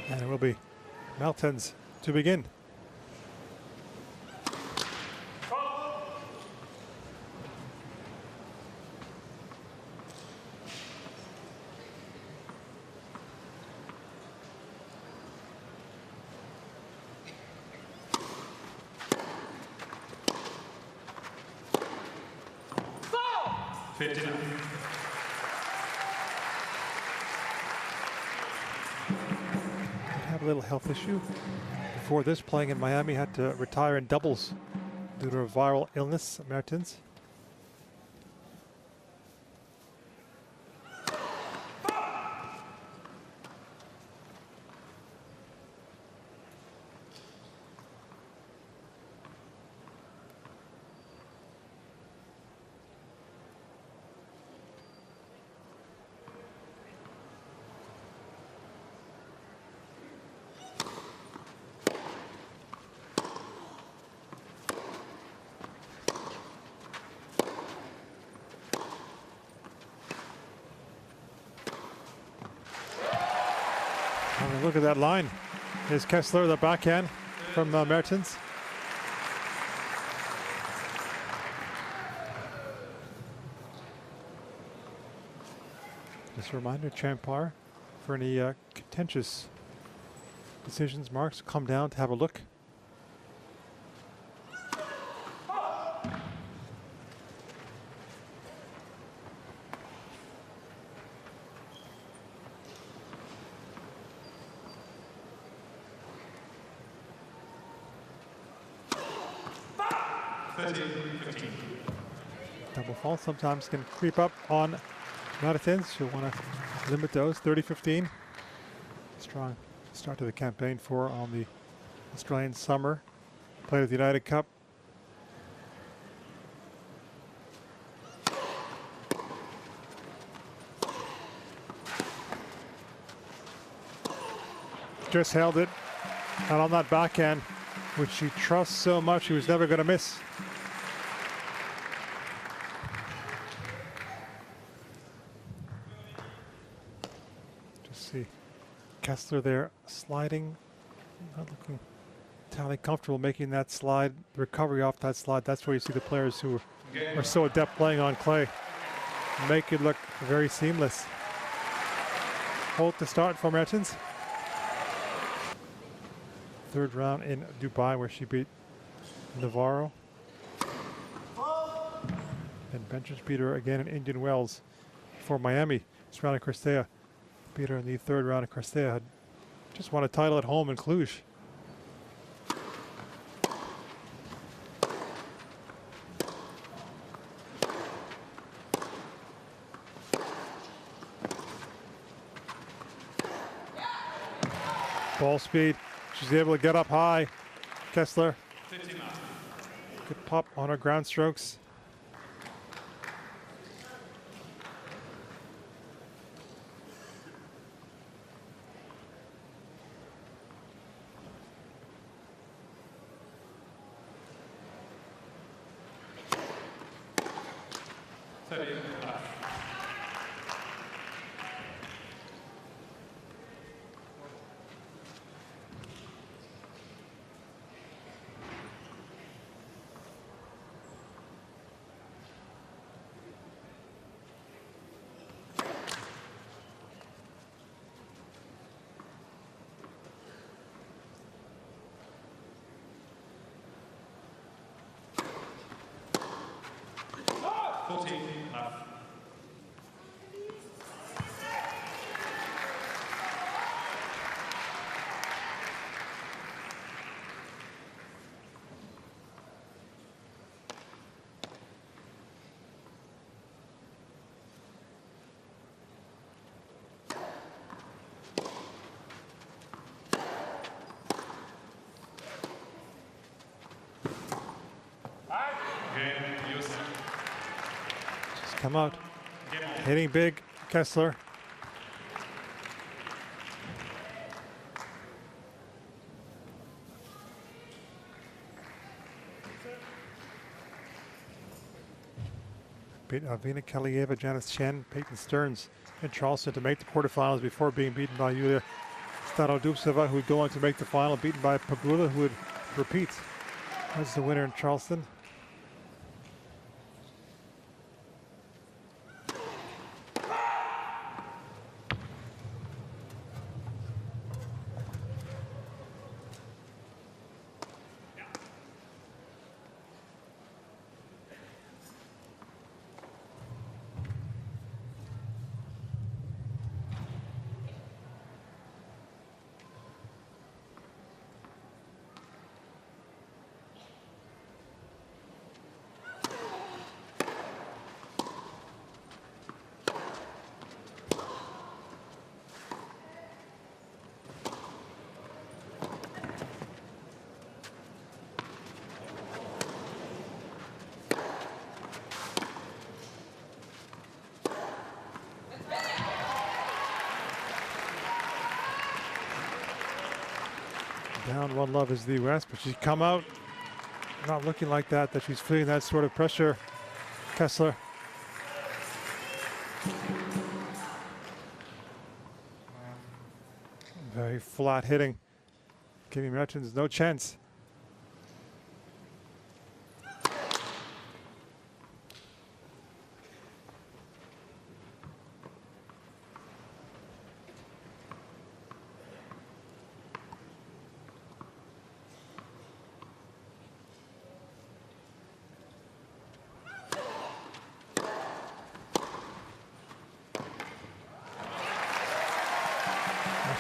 And it will be Mertens to begin. Had a little health issue before this, playing in Miami, had to retire in doubles due to a viral illness. Mertens. Look at that line. Here's Kessler, the backhand from Mertens. Just a reminder, Champar, for any contentious decisions, marks, come down to have a look. Double fault sometimes can creep up on Mertens. She'll want to limit those. 30-15. Strong start to the campaign for on the Australian summer. Played at the United Cup. Just held it. And on that backhand, which she trusts so much, she was never going to miss. Just see Kessler there sliding, not looking entirely comfortable making that slide, the recovery off that slide. That's where you see the players who are so adept playing on clay make it look very seamless. Hold to start for Mertens. Third round in Dubai, where she beat Navarro. And Benches beat her again in Indian Wells for Miami. Surrounding Cristea. Beat her in the third round. Cristea had just won a title at home in Cluj. Ball speed. She's able to get up high. Kessler. Good pop on her ground strokes. Just come out. Hitting big, Kessler. Beat Avina Kalieva, Janice Chen, Peyton Stearns in Charleston to make the quarterfinals before being beaten by Yulia Starodubtseva, who would go on to make the final, beaten by Pegula, who would repeat as the winner in Charleston. Down 1-love is the U.S., but she's come out not looking like that she's feeling that sort of pressure. Kessler. Very flat hitting, giving Mertens no chance.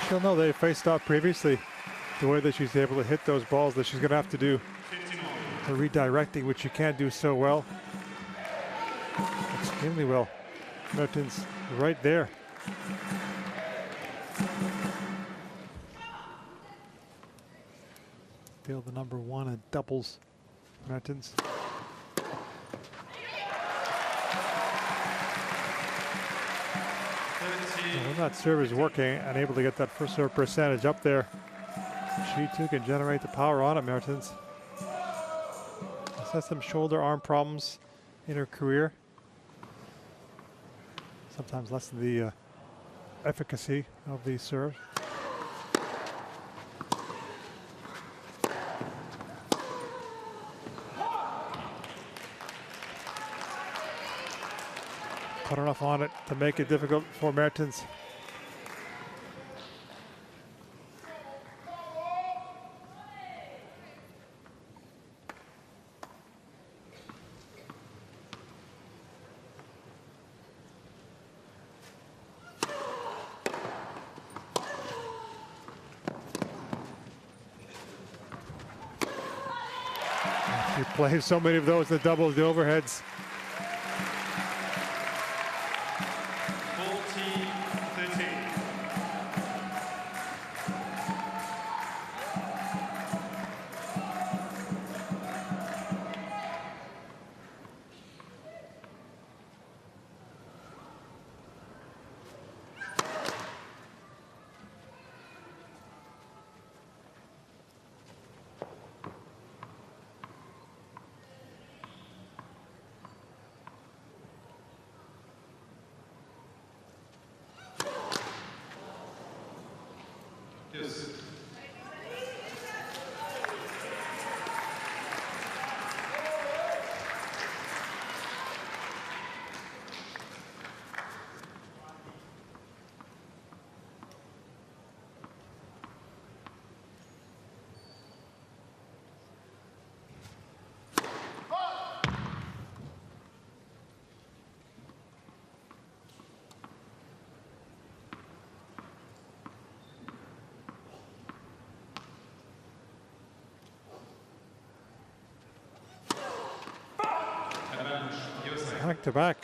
She'll know they faced off previously. The way that she's able to hit those balls that she's going to have to do the redirecting, which she can't do so well. Extremely well. Mertens right there. Still the number one at doubles. Mertens. When that serve is working and able to get that first serve percentage up there, she too can generate the power on it, Mertens. She's had some shoulder arm problems in her career. Sometimes less than the efficacy of the serve. Put enough on it to make it difficult for Mertens. She plays so many of those, the doubles, the overheads. Yes. Back to back.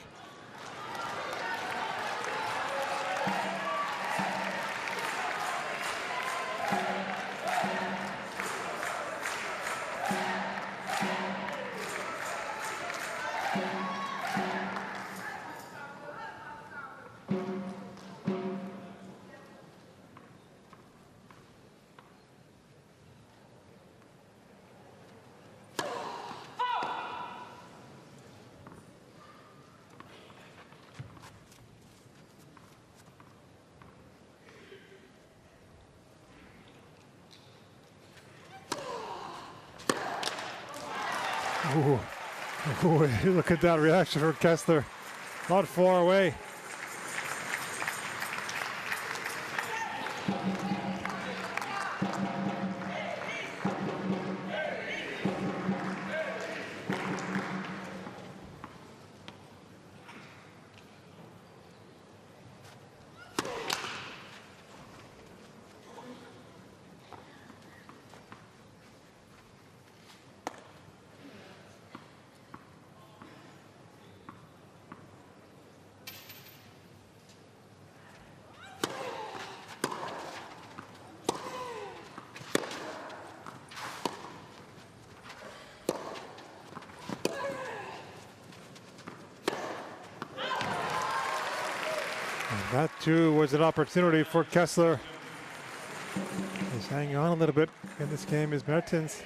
Ooh. Ooh, look at that reaction from Kessler. Not far away. That too was an opportunity for Kessler. He's hanging on a little bit in this game is Mertens.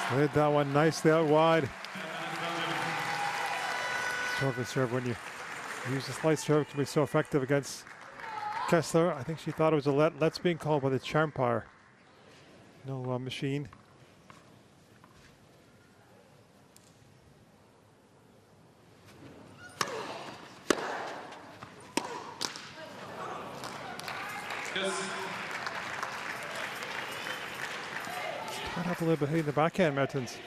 Slid that one nicely out wide. Stroke serve when you use the slice serve can be so effective against Kessler. I think she thought it was a let's being called by the Champire. No machine. Tied up a little bit hitting the backhand, Mertens.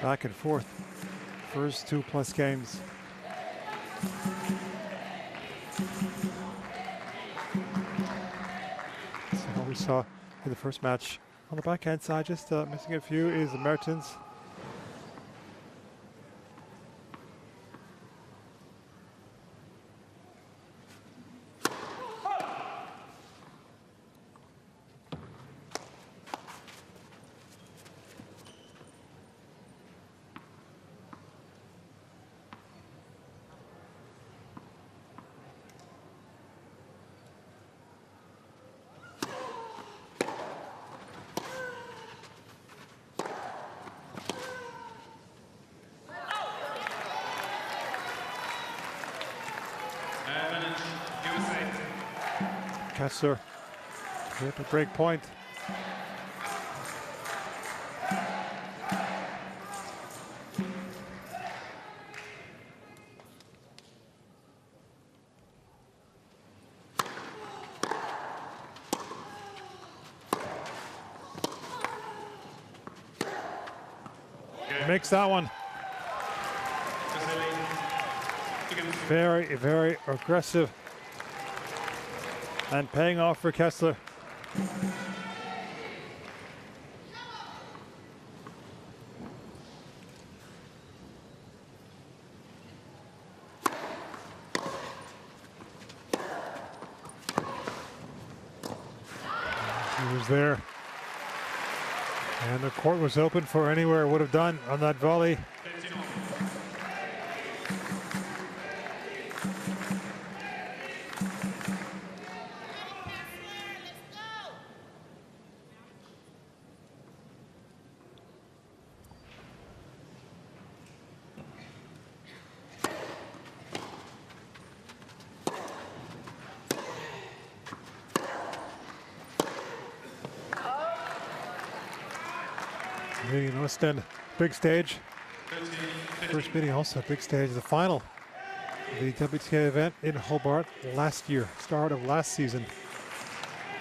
Back and forth. First 2+ games. So what we saw in the first match on the backhand side, just missing a few, is Mertens. Kessler with a break point. Makes that one. Very, very aggressive. And paying off for Kessler. He was there. And the court was open for anywhere it would have done on that volley. Meeting in Ostend, big stage. First meeting also big stage, the final of the WTA event in Hobart last year, start of last season.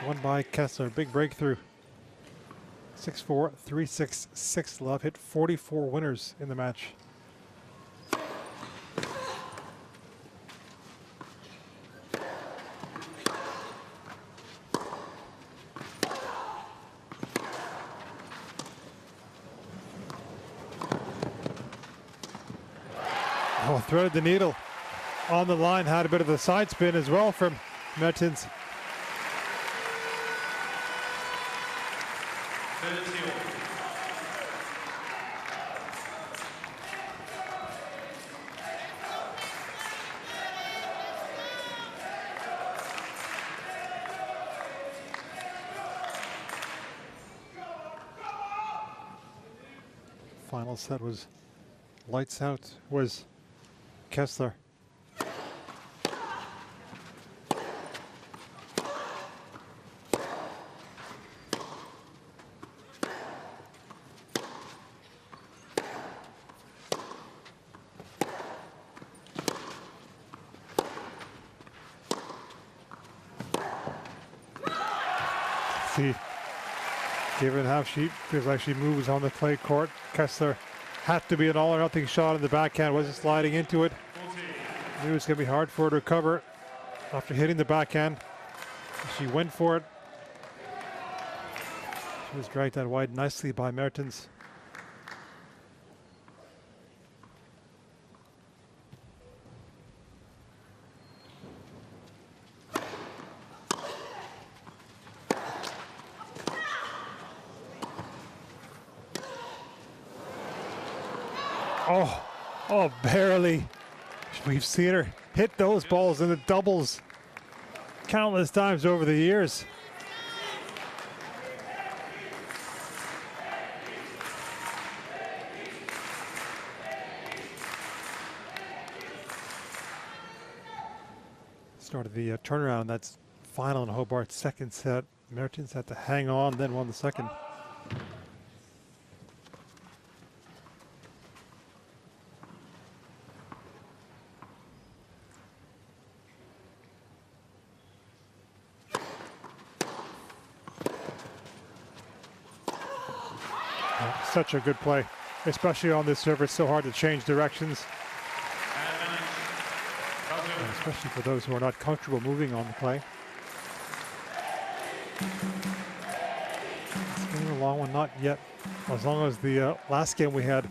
Won by Kessler, big breakthrough. 6-4, 3-6, 6-love, hit 44 winners in the match. Oh, threaded the needle on the line, had a bit of a side spin as well from Mertens. Final set was lights out, was Kessler. See, given how she feels like she moves on the clay court, Kessler had to be an all or nothing shot in the backhand, wasn't sliding into it. Knew it was going to be hard for her to recover after hitting the backhand. She went for it. She was dragged out wide nicely by Mertens. Oh, barely. We've seen her hit those balls in the doubles countless times over the years. Started the turnaround. That's final in Hobart's second set. Mertens had to hang on, then won the second. Such a good play, especially on this server. It's so hard to change directions, especially for those who are not comfortable moving on the clay. This game a long one, not yet. As long as the last game we had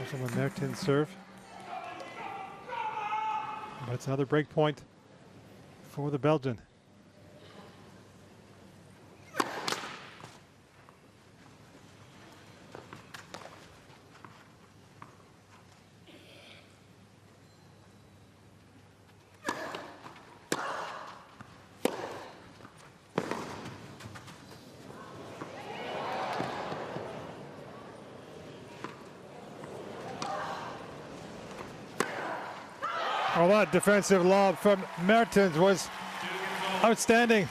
was on the Mertens serve. But it's another break point for the Belgian. Oh, that defensive lob from Mertens was outstanding.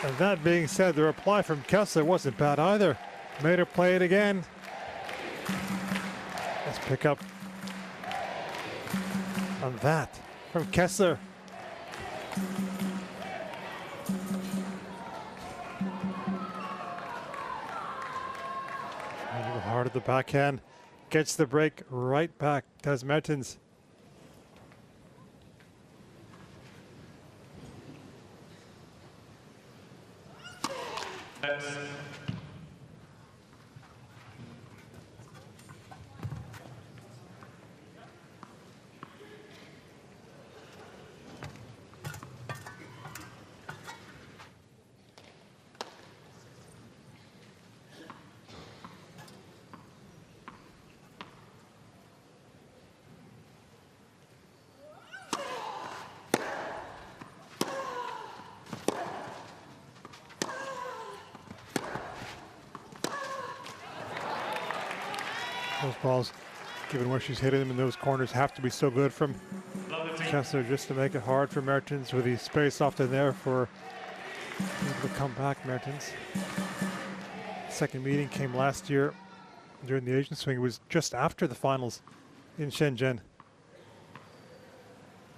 And that being said, the reply from Kessler wasn't bad either. Made her play it again. Let's pick up on that from Kessler. A little hard at the backhand. Gets the break right back, does Mertens. Those balls, given where she's hitting them in those corners, have to be so good from Kessler just to make it hard for Mertens with the space off to there for able to come back. Mertens. Second meeting came last year during the Asian swing. It was just after the finals in Shenzhen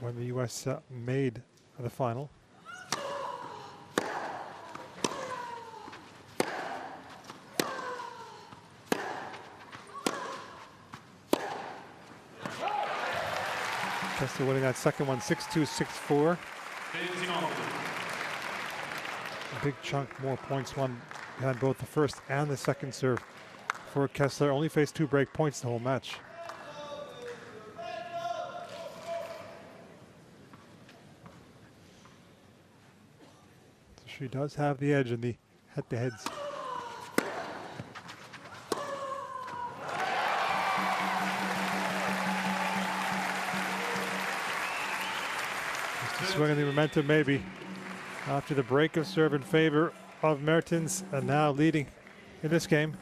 when the US made the final. Kessler winning that second one 6-2, 6-4. A big chunk more points won behind both the first and the second serve for Kessler. Only faced 2 break points the whole match. So she does have the edge in the head-to-heads. Swinging the momentum maybe after the break of serve in favor of Mertens, and now leading in this game.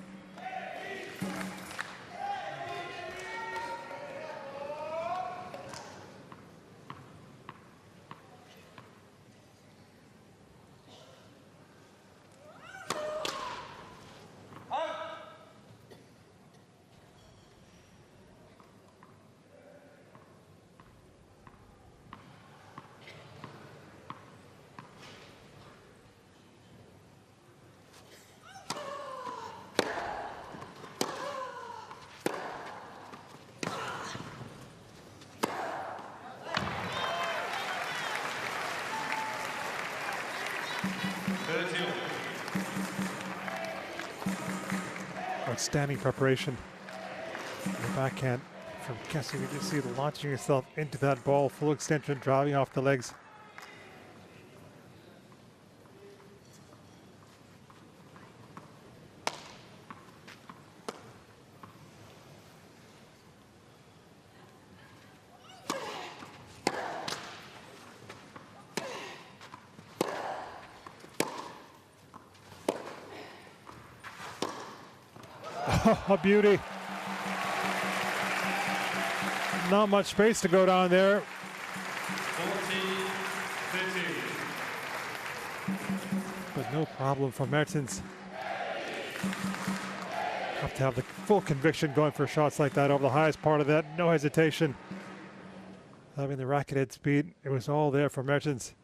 Outstanding preparation. The backhand from Kessler. You can see it launching itself into that ball, full extension, driving off the legs. A beauty. Not much space to go down there. 14-15. But no problem for Mertens. Have to have the full conviction going for shots like that over the highest part of that. No hesitation. Having the racket head speed, it was all there for Mertens.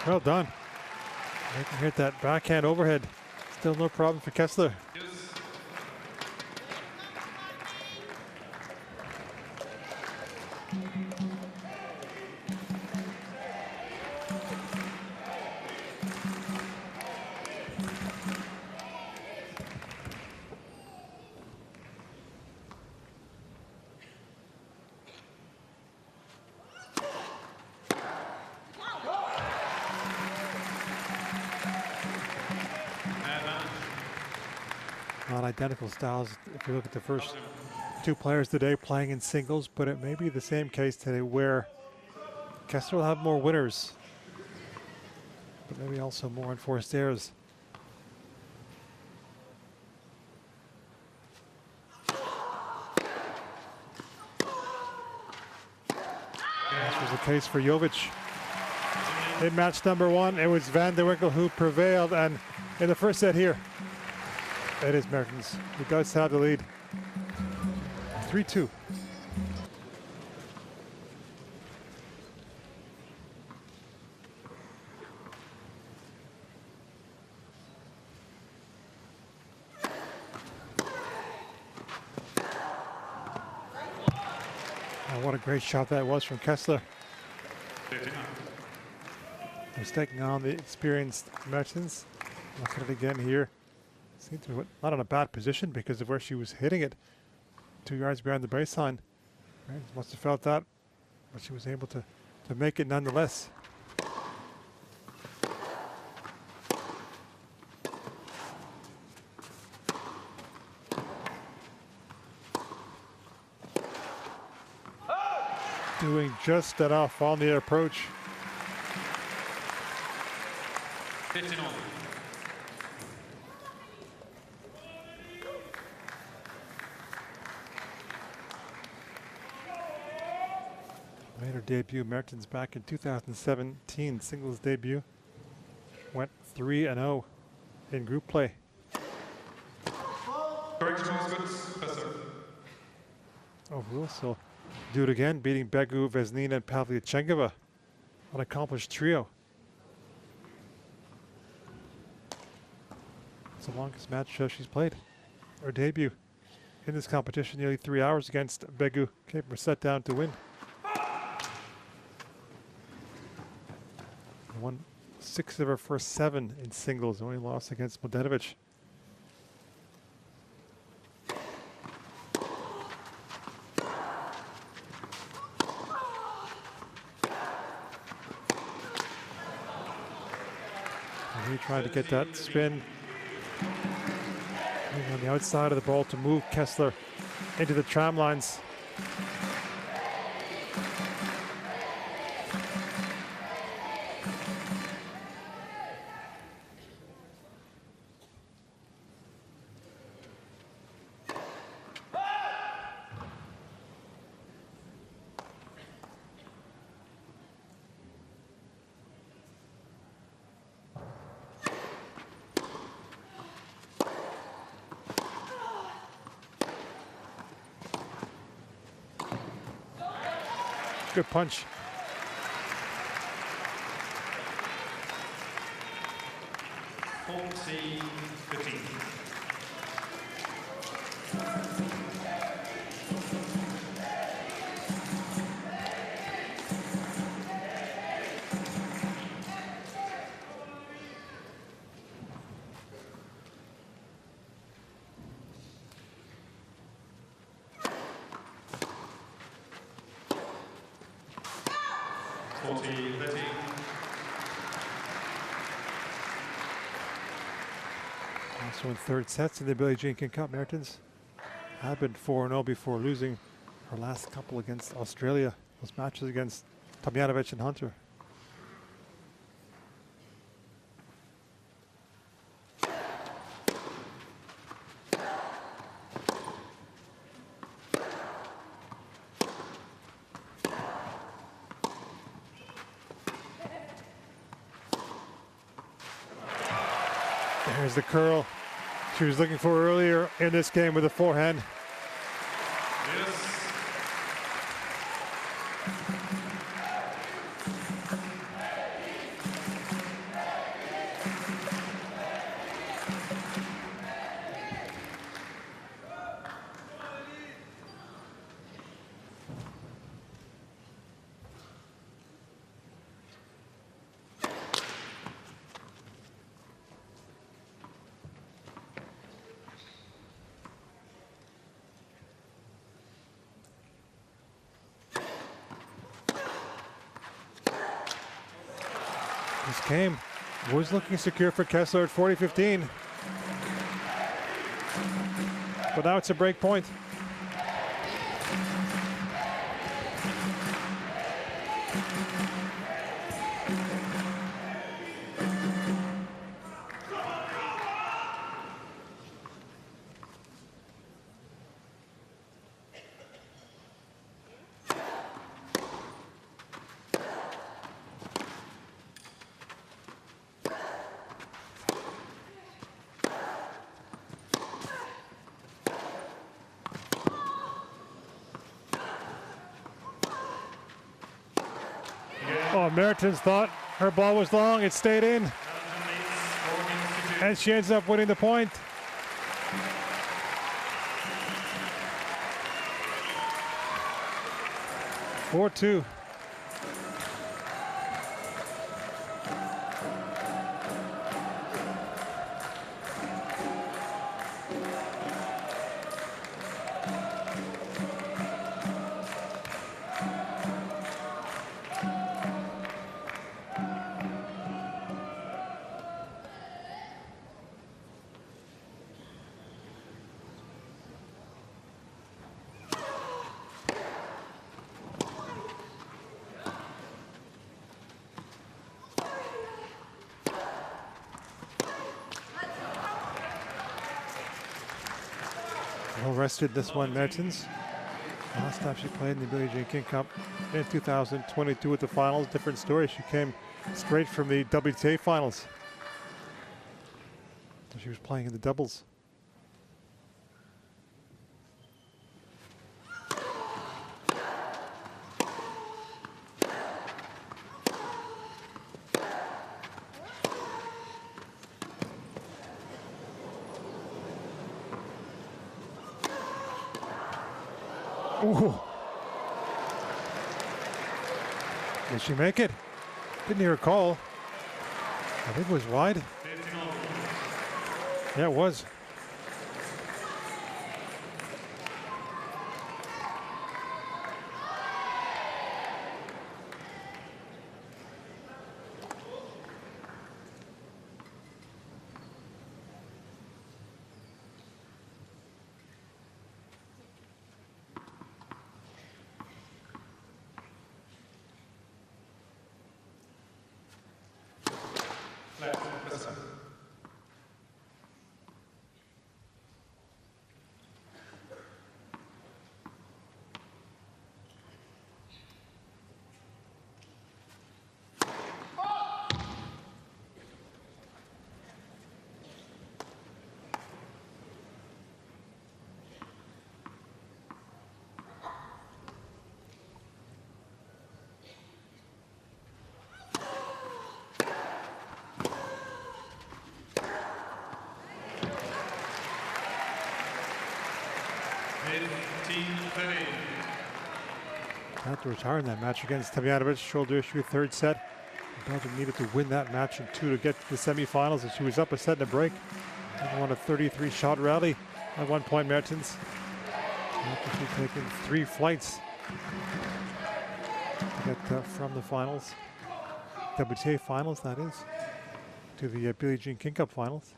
Well done. They can hit that backhand overhead. Still no problem for Kessler. Not identical styles if you look at the first 2 players today playing in singles, but it may be the same case today where Kessler will have more winners, but maybe also more enforced errors. This was the case for Jovic. In match number 1, it was Van de Winkel who prevailed, and in the first set here, it is Mertens who does have the lead. 3-2. Oh, what a great shot that was from Kessler. He's taking on the experienced Mertens. Look at it again here. Seemed to be not in a bad position because of where she was hitting it. 2 yards behind the baseline. Mertens must have felt that, but she was able to make it nonetheless. Doing just enough on the approach. 15 all. Made her debut, Mertens, back in 2017, singles debut. Went 3-0 in group play. Correction was good. Kessler. Oh, we'll also do it again, beating Begu, Vesnina, and Pavlyuchenkova. An accomplished trio. It's the longest match she's played. Her debut in this competition, nearly 3 hours against Begu. Came from a set down to win. Won 6 of her first 7 in singles, only lost against Mladenovic. He tried to get that spin on the outside of the ball to move Kessler into the tram lines. Good punch. Also in third sets in the Billie Jean King Cup, Mertens had been 4-0 before losing her last couple against Australia. Those matches against Tomljanovic and Hunter. There's the curl she was looking for earlier in this game with a forehand. Yes. This game was looking secure for Kessler at 40-15. But now it's a break point. Oh, Mertens thought her ball was long. It stayed in. And she ends up winning the point. Four-two. Well rested this one, Mertens. Last time she played in the Billie Jean King Cup in 2022 at the finals. Different story. She came straight from the WTA finals. She was playing in the doubles. Ooh. Did she make it? Didn't hear a call. I think it was wide. Yeah, it was. Had to retire in that match against Tomljanovic. Shoulder issue, third set. Belgium needed to win that match in 2 to get to the semifinals, and she was up a set and a break. And won a 33-shot rally at one point, Mertens. After she'd taken 3 flights to get from the finals, WTA finals that is, to the Billie Jean King Cup finals.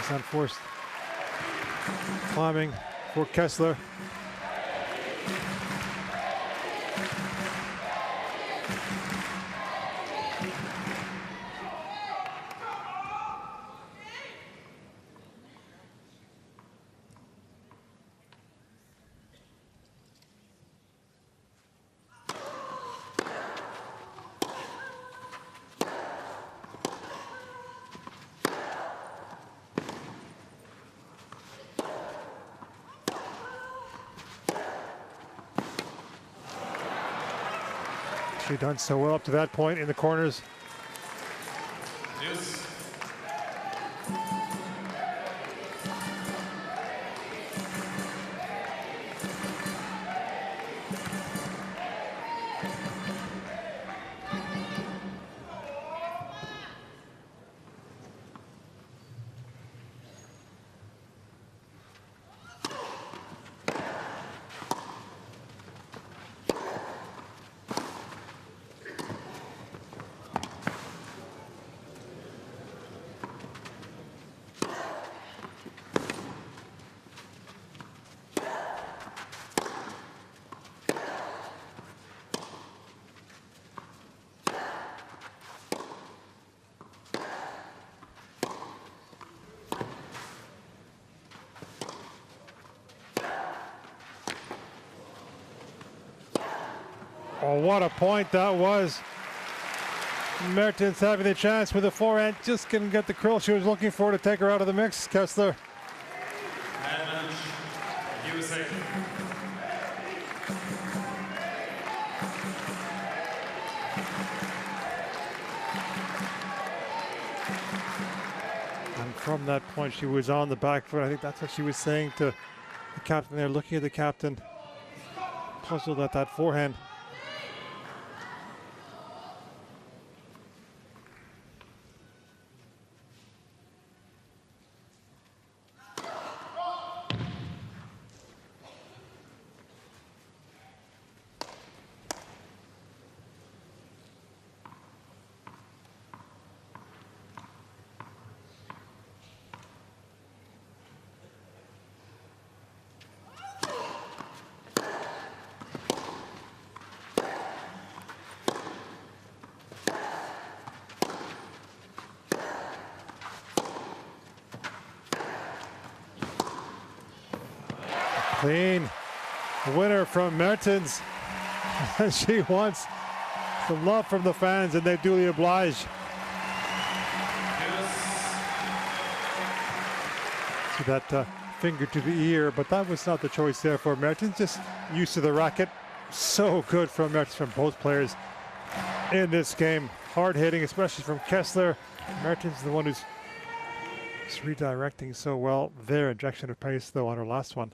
Unforced climbing for Kessler. She'd done so well up to that point in the corners. Yes. Oh, what a point that was. Mertens having the chance with a forehand, just couldn't get the curl she was looking for to take her out of the mix. Kessler. USA. And from that point, she was on the back foot. I think that's what she was saying to The captain there looking at the captain, puzzled at that forehand. Clean winner from Mertens. She wants some love from the fans, and they duly oblige. See that finger to the ear, but that was not the choice there for Mertens. Just used to the racket. So good from Mertens, from both players in this game. Hard hitting, especially from Kessler. Mertens, the one who's just redirecting so well. Their injection of pace, though, on her last one.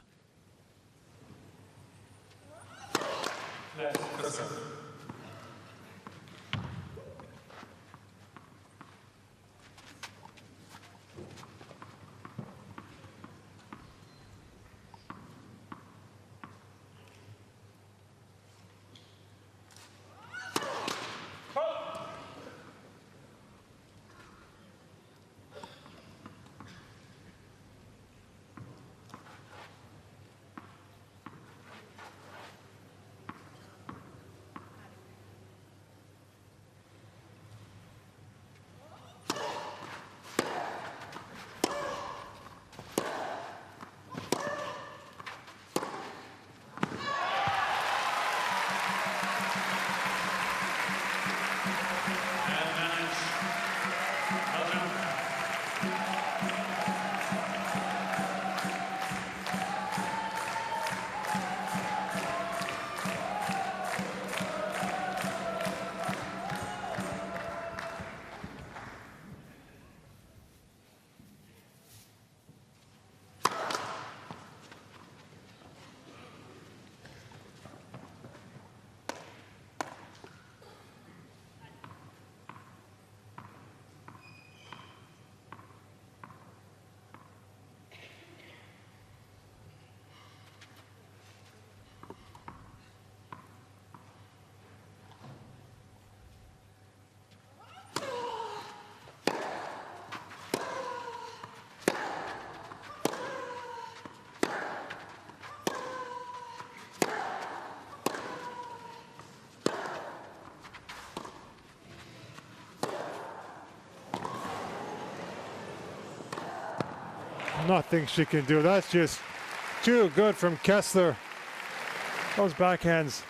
Nothing she can do. That's just too good from Kessler. Those backhands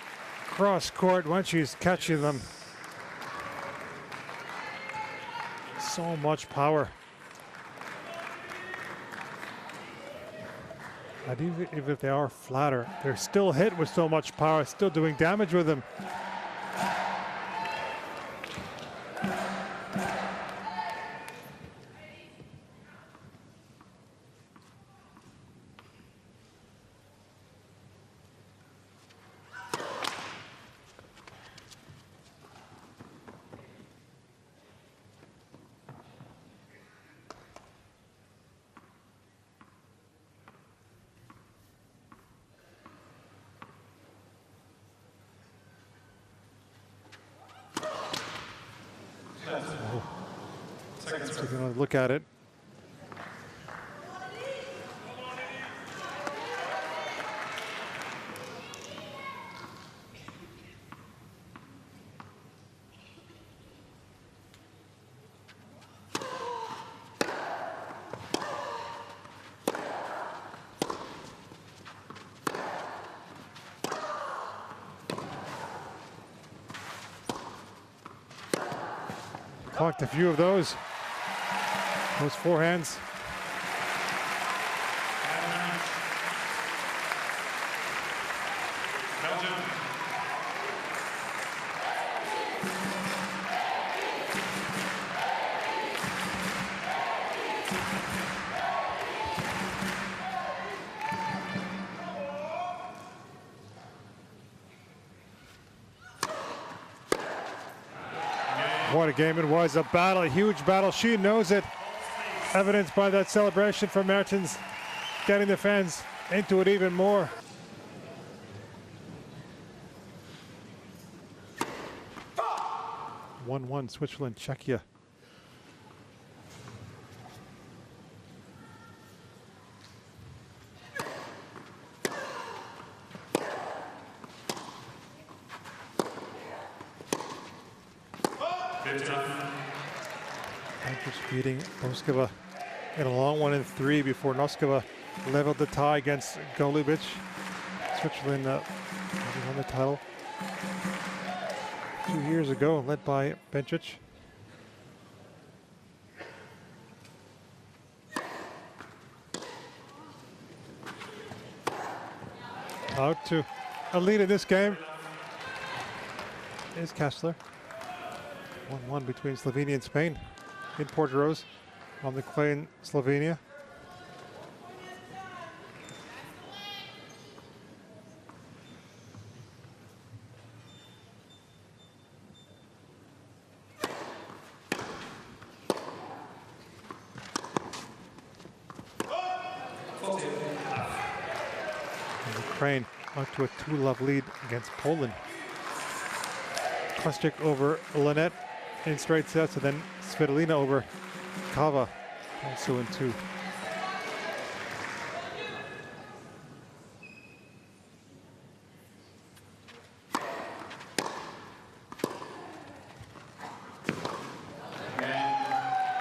cross court when she's catching them. So much power. And even if they are flatter, they're still hit with so much power, still doing damage with them. Taking a look at it. Clocked a few of those forehands. Belgium. what a game it was. A battle, a huge battle. She knows it. Evidenced by that celebration from Mertens, getting the fans into it even more. (1-1) Switzerland, Czechia. Beating Noskova in a long 1-3 before Noskova leveled the tie against Golubic. Switzerland won the title 2 years ago, led by Bencic. Out to a lead in this game is Kessler. 1-1 between Slovenia and Spain in Portoroz on the clay in Slovenia. And Ukraine out to a 2-love lead against Poland. Kostyuk over Lynette in straight sets, and then Svitolina over Kava, also in 2.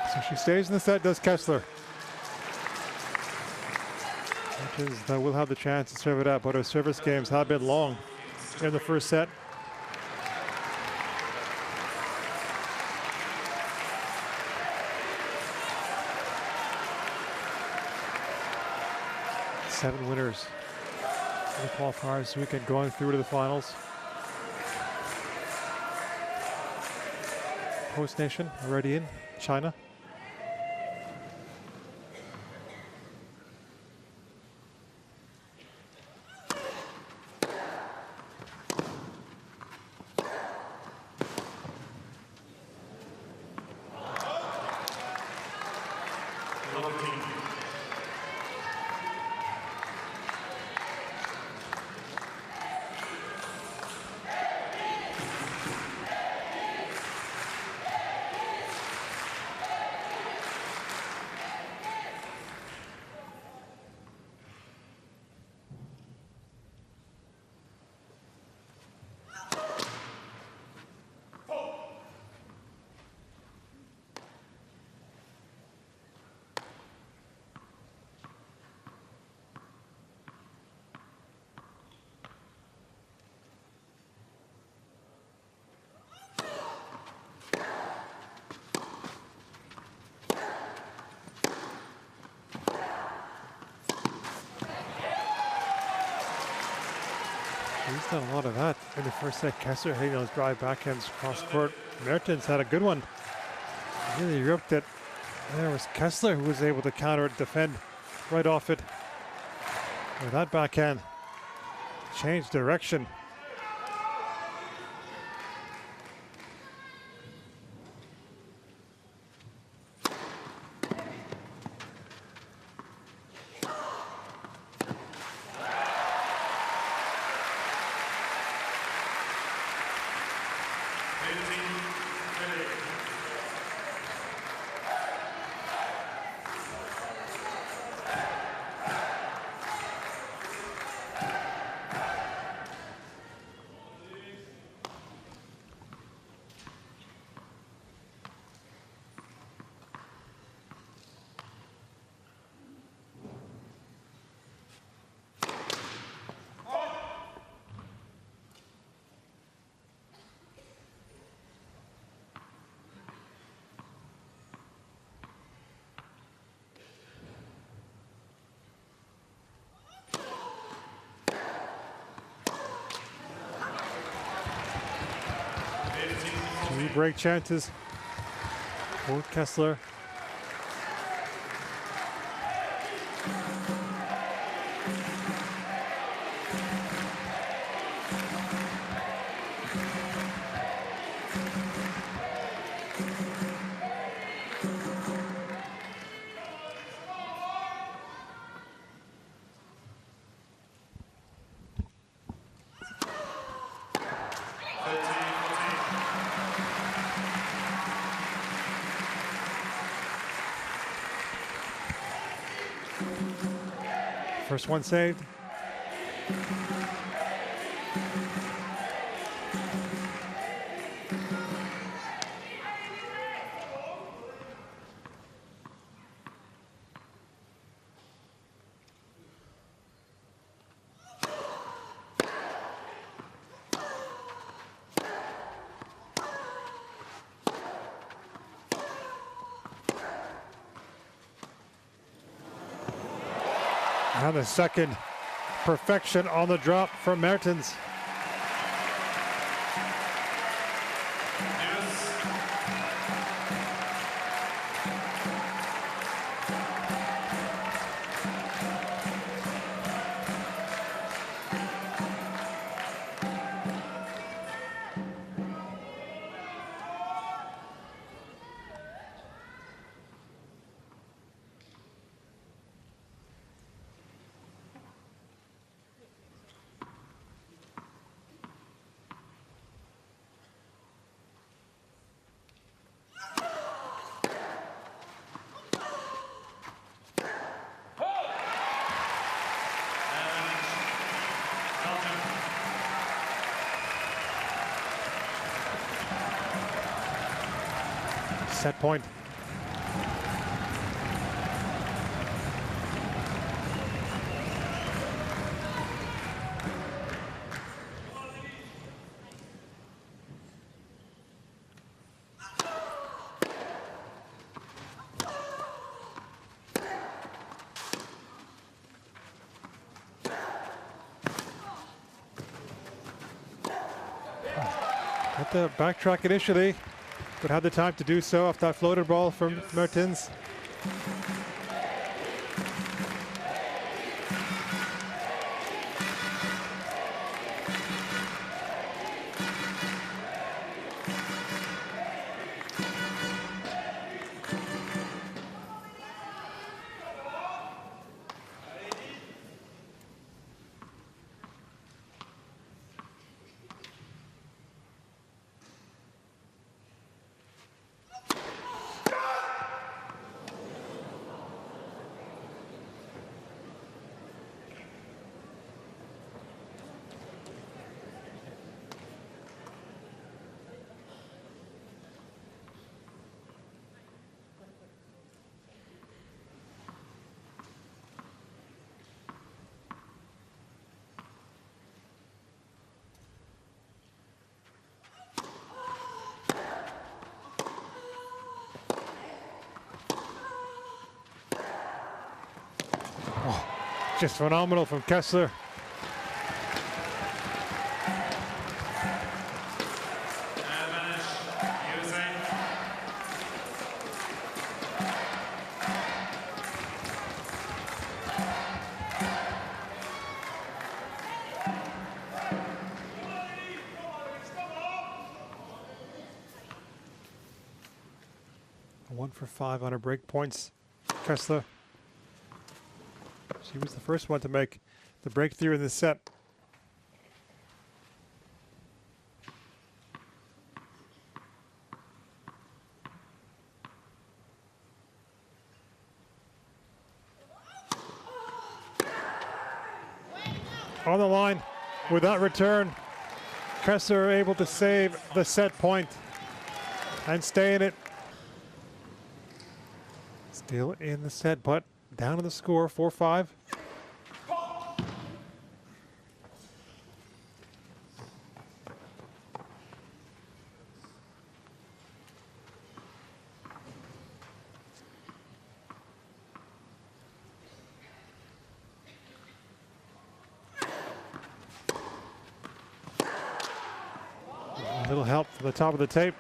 So she stays in the set, does Kessler. Mertens will have the chance to serve it up, but her service games have been long in the first set. Seven winners in the qualifiers this weekend, going through to the finals. Host nation already in, China. He's done a lot of that in the first set. Kessler hitting those drive backhands cross court. Mertens had a good one. Really ripped it. And there was Kessler who was able to counter it, defend right off it. With that backhand, changed direction. Two break chances for Kessler. First one saved. And the second perfection on the drop from Mertens. Set point. Had to backtrack initially, but had the time to do so off that floater ball from Mertens. Just phenomenal from Kessler. One for 5 on her break points, Kessler. She was the first one to make the breakthrough in this set. On the line with that return, Kessler able to save the set point and stay in it. Still in the set, but down in the score, 4-5. A little help from the top of the tape.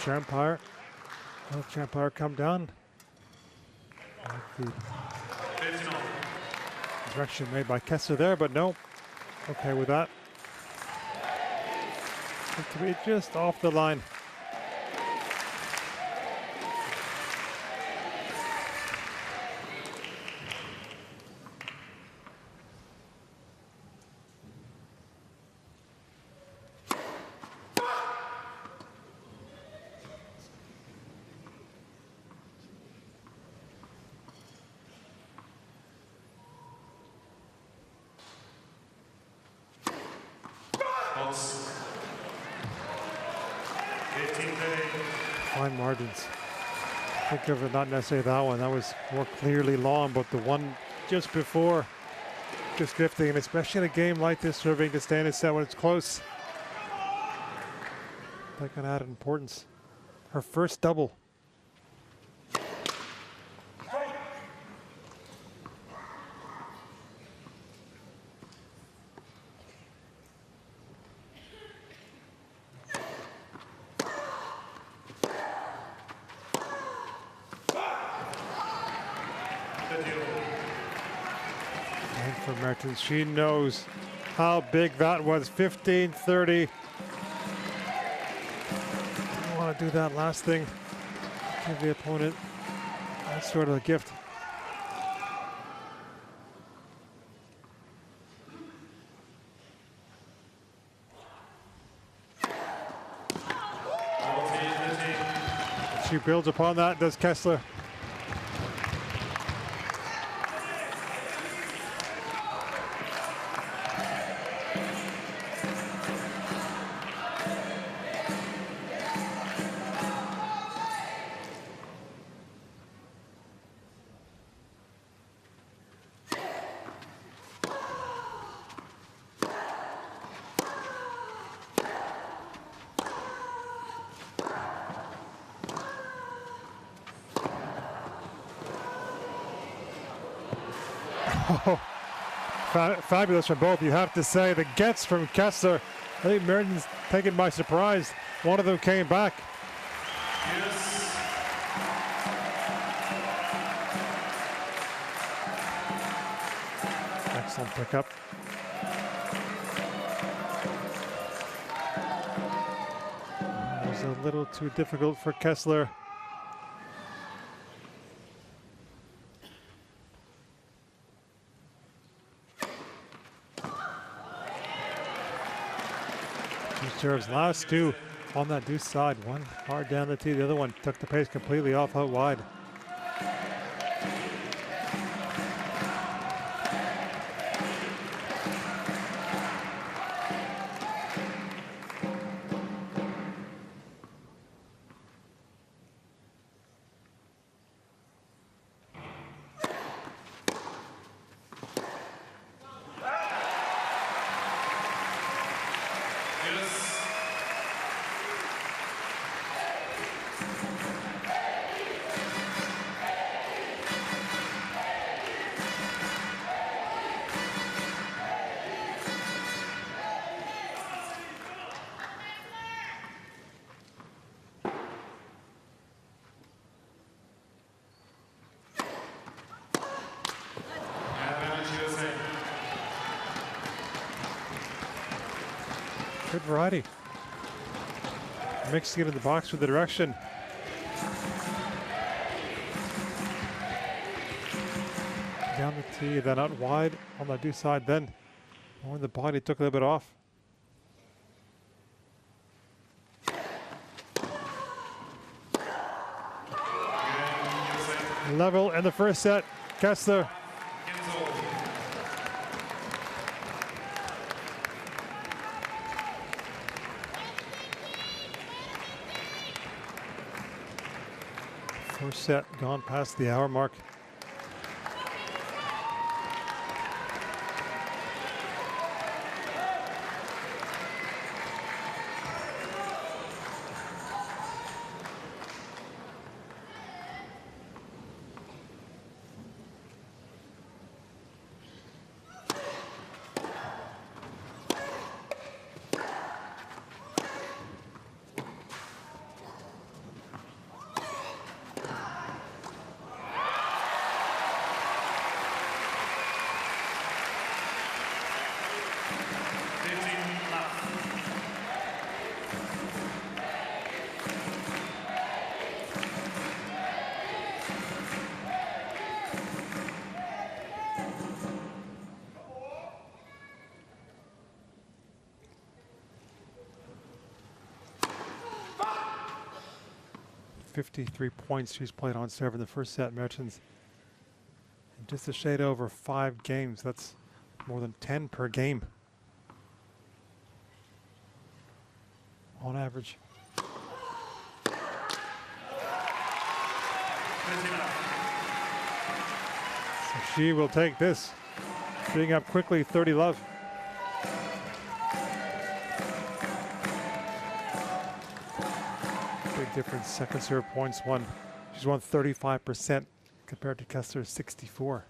Champire. Will Champire come down? Direction made by Kessler there, but no. Okay with that. To be just off the line. Fine margins. Think of it, not necessarily that one. That was more clearly long, but the one just before, just drifting, and especially in a game like this, serving to stay in a set when it's close. That can add importance. Her first double. And for Mertens, she knows how big that was. 15-30. You want to do that last thing. Give the opponent that sort of a gift. She builds upon that, does Kessler. Oh, fabulous from both, you have to say. The gets from Kessler, I think Mertens taken by surprise. One of them came back. Yes. Excellent pickup. It was a little too difficult for Kessler. Serves last two on that deuce side. One hard down the tee, the other one took the pace completely off out wide. Good variety. Mixing it in the box with the direction. Down the tee, then out wide on the deuce side, then more in the body, took a little bit off. Level in the first set, Kessler. First set gone past the hour mark. .53 points she's played on serve in the first set, Mertens. And just a shade over 5 games. That's more than 10 per game on average. So she will take this, being up quickly, 30-love. Big difference, second serve points won. She's won 35% compared to Kessler's 64.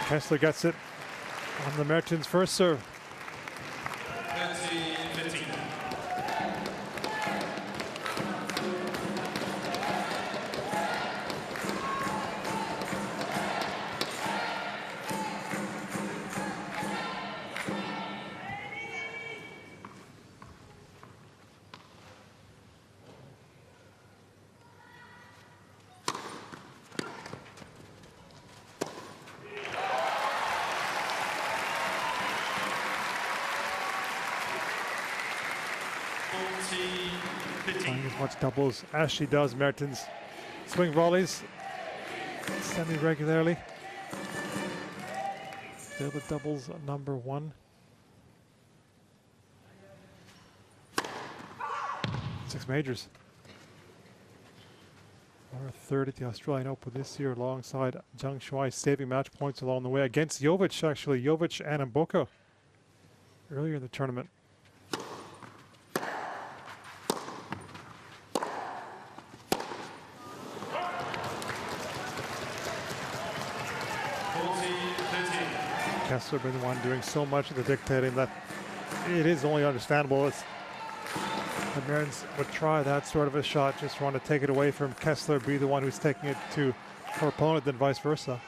Kessler gets it on the Mertens' first serve. 30-15. Playing as much doubles as she does, Mertens. Swing volleys semi-regularly. Still the doubles number 1. 6 majors. Or 3rd at the Australian Open this year alongside Zhang Shuai, saving match points along the way against Jovic, actually. Jovic and Mboka earlier in the tournament. Kessler been the one doing so much of the dictating that it is only understandable. It's the Mertens would try that sort of a shot, just want to take it away from Kessler, be the one who's taking it to her opponent, than vice versa.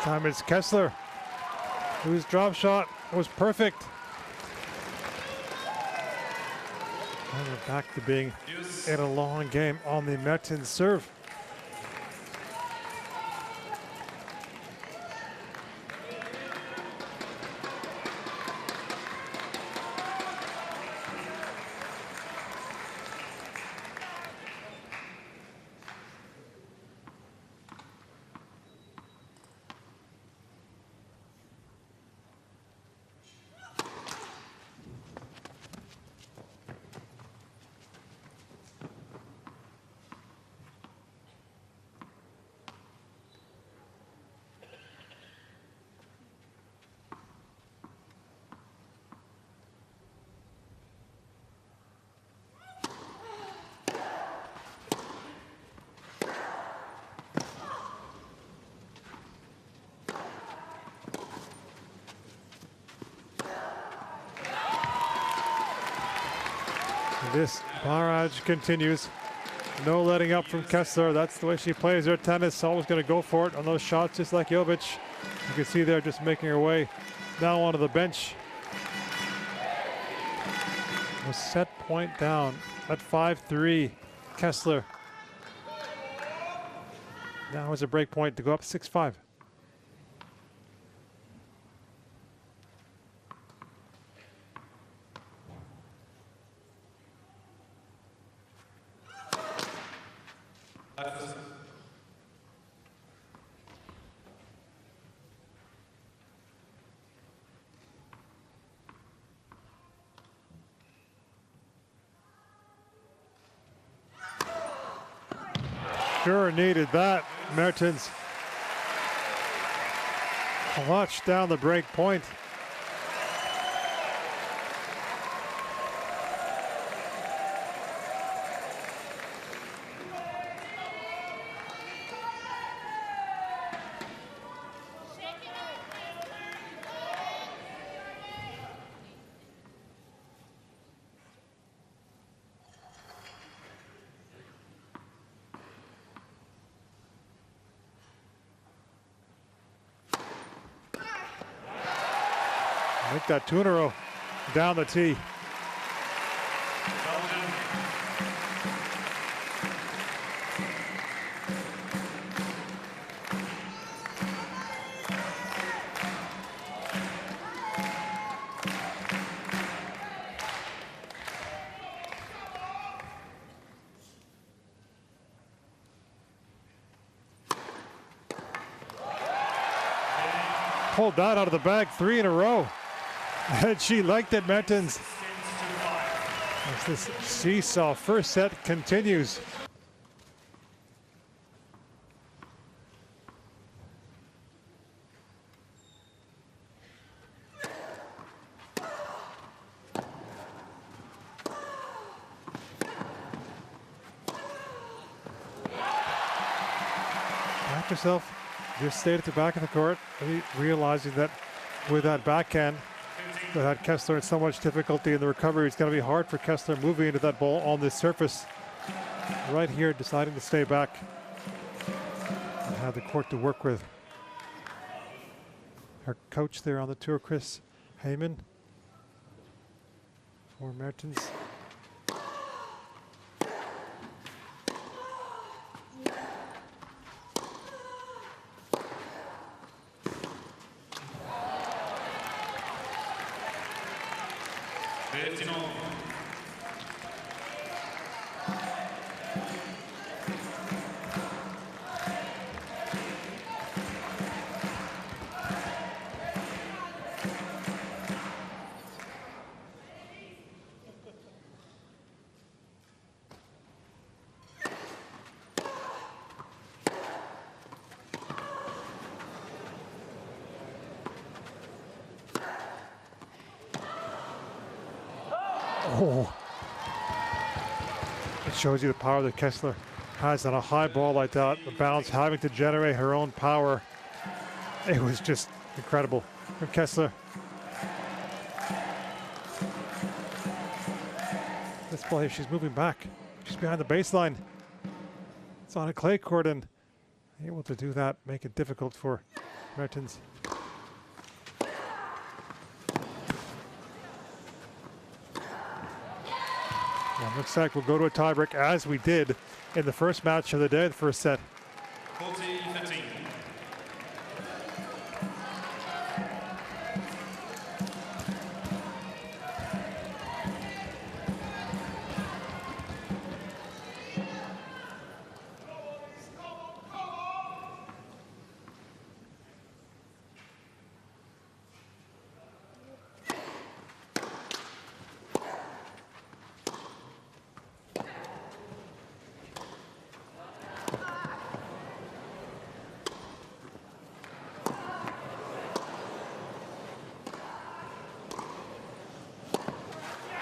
Time it's Kessler, whose drop shot was perfect. And we're back to being in a long game on the Mertens serve. This barrage continues. No letting up from Kessler. That's the way she plays her tennis. Always going to go for it on those shots, just like Jovic. You can see there just making her way now onto the bench. A set point down at 5-3. Kessler. Now is a break point to go up 6-5. sure needed that. Mertens clutched down the break point. Make that 2 in a row down the tee. Belgium. Pulled that out of the bag, 3 in a row. And she liked it, Mertens. As this seesaw first set continues. Back herself, just stayed at the back of the court, realizing that with that backhand, that had Kessler in so much difficulty in the recovery. It's going to be hard for Kessler moving into that ball on this surface. Right here, deciding to stay back and have the court to work with. Her coach there on the tour, Chris Heyman, for Mertens. Oh, it shows you the power that Kessler has on a high ball like that. The bounce having to generate her own power. It was just incredible from Kessler. This ball here, she's moving back. She's behind the baseline. It's on a clay court, and able to do that, make it difficult for Mertens. Looks like we'll go to a tiebreak as we did in the first match of the day, the first set. 40-15.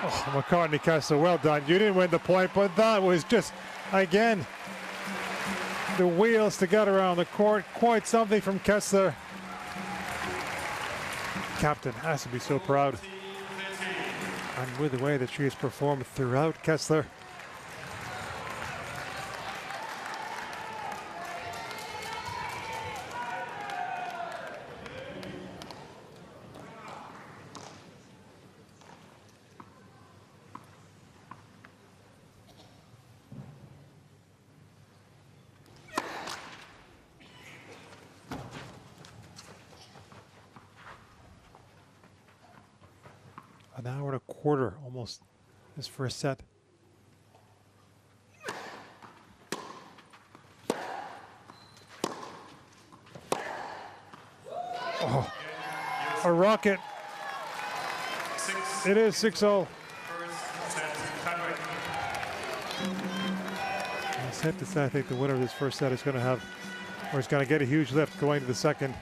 Oh, McCartney Kessler, well done. You didn't win the point, but that was just, again, the wheels to get around the court. Quite something from Kessler. Captain has to be so proud. And with the way that she has performed throughout, Kessler. An hour and a quarter almost this first set. Oh, a rocket. It is 6-0. safe to say, I think the winner of this first set is going to have, or is going to get a huge lift going to the second.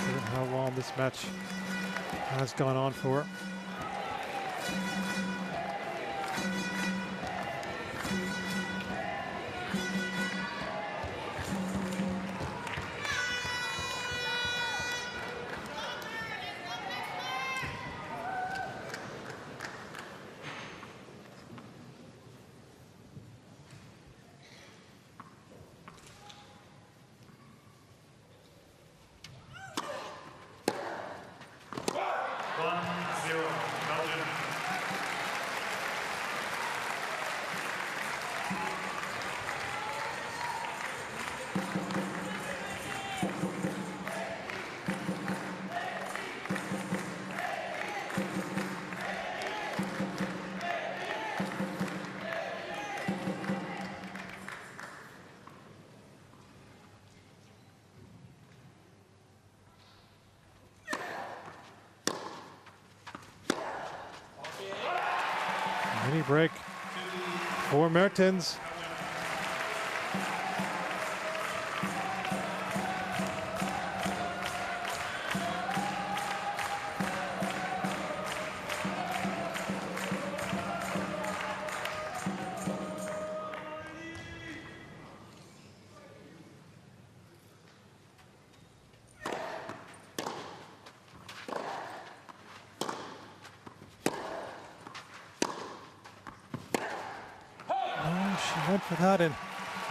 Given how long this match has gone on for. Belgium. Mini break for Mertens. She went for that and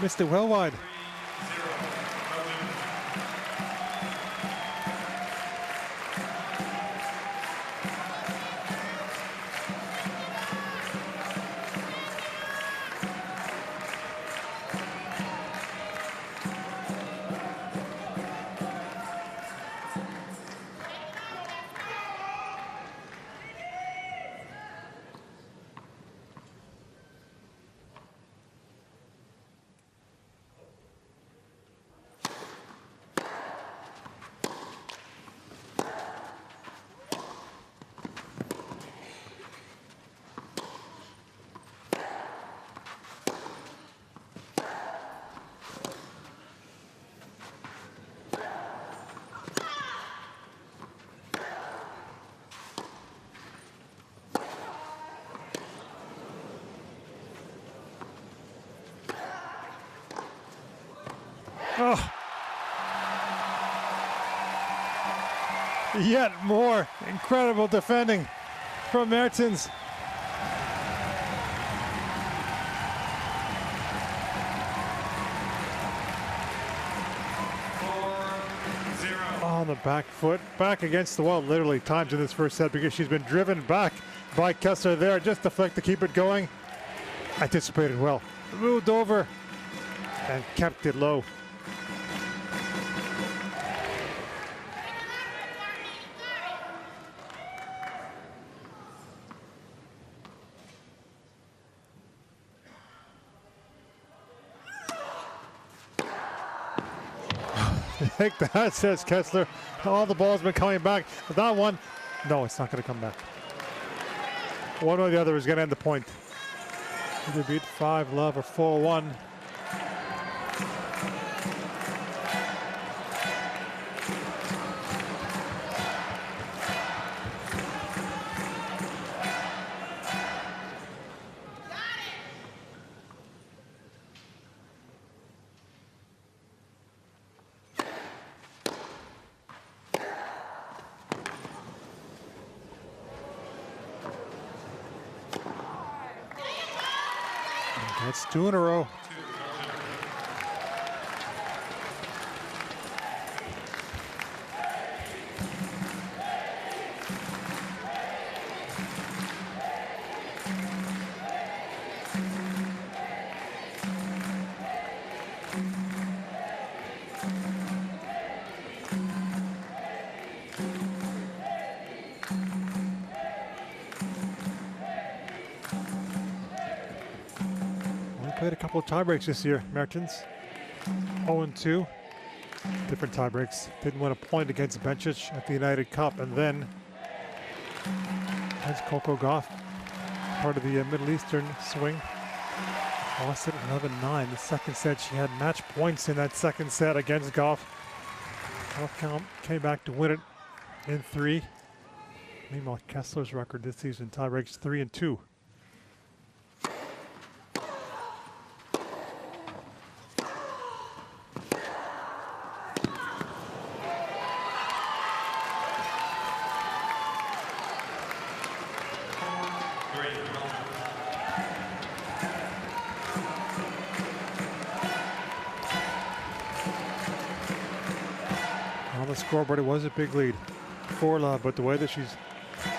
missed it well wide. Oh. Yet more incredible defending from Mertens. On the back foot, back against the wall literally times in this first set because she's been driven back by Kessler there. Just deflect to keep it going. Anticipated well. Moved over and kept it low. Take that, says Kessler. All the ball's been coming back. But that one, no, it's not going to come back. One or the other is going to end the point. Either beat 5-love or 4-1. That's 2 in a row. Played a couple of tie breaks this year, Mertens. 0-2. Different tie breaks. Didn't win a point against Bencic at the United Cup, and then against Coco Gauff, part of the Middle Eastern swing. Lost it 11-9. The second set, she had match points in that second set against Goff. Goff came back to win it in 3. Meanwhile, Kessler's record this season tie breaks 3-2. On the scoreboard, it was a big lead for love, but the way that she's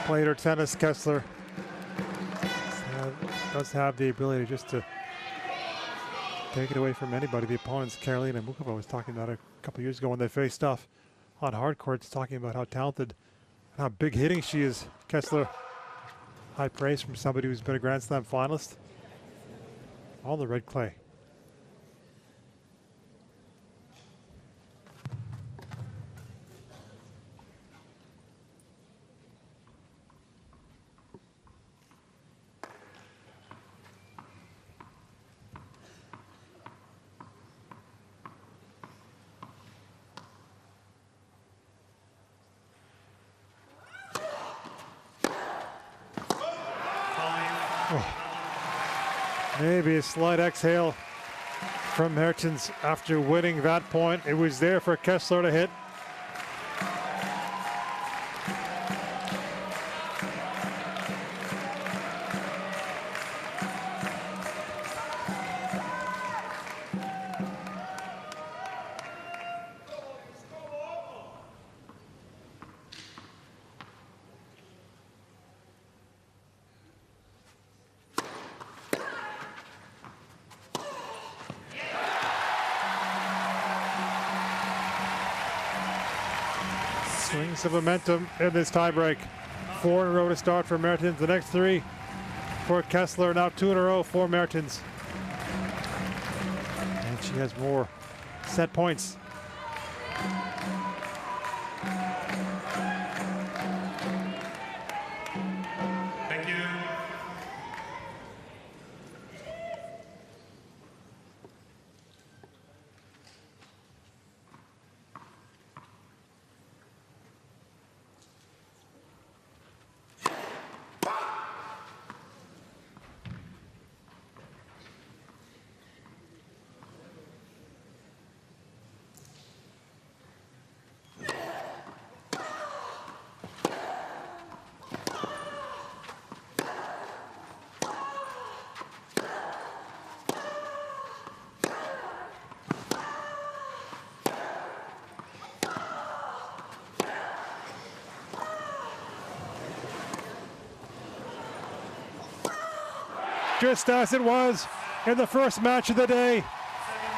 played her tennis, Kessler does have the ability just to take it away from anybody. The opponents, Karolina Muchova was talking about it a couple years ago when they faced off on hard courts, talking about how talented and how big hitting she is. Kessler, high praise from somebody who's been a Grand Slam finalist on the red clay. Maybe a slight exhale from Mertens after winning that point. It was there for Kessler to hit. Swings of momentum in this tiebreak. 4 in a row to start for Mertens. The next 3 for Kessler. Now 2 in a row for Mertens. And she has more set points. Thank you. Just as it was in the first match of the day.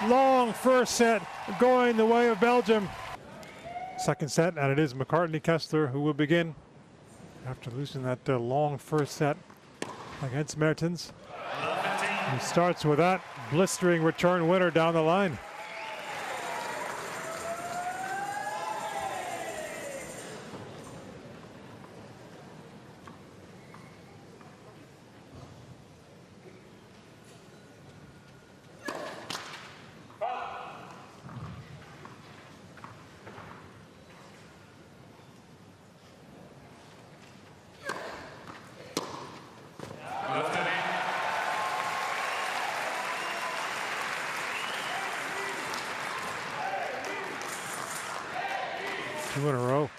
Long first set going the way of Belgium. Second set, and it is McCartney Kessler who will begin after losing that long first set against Mertens. He starts with that blistering return winner down the line. Two in a row.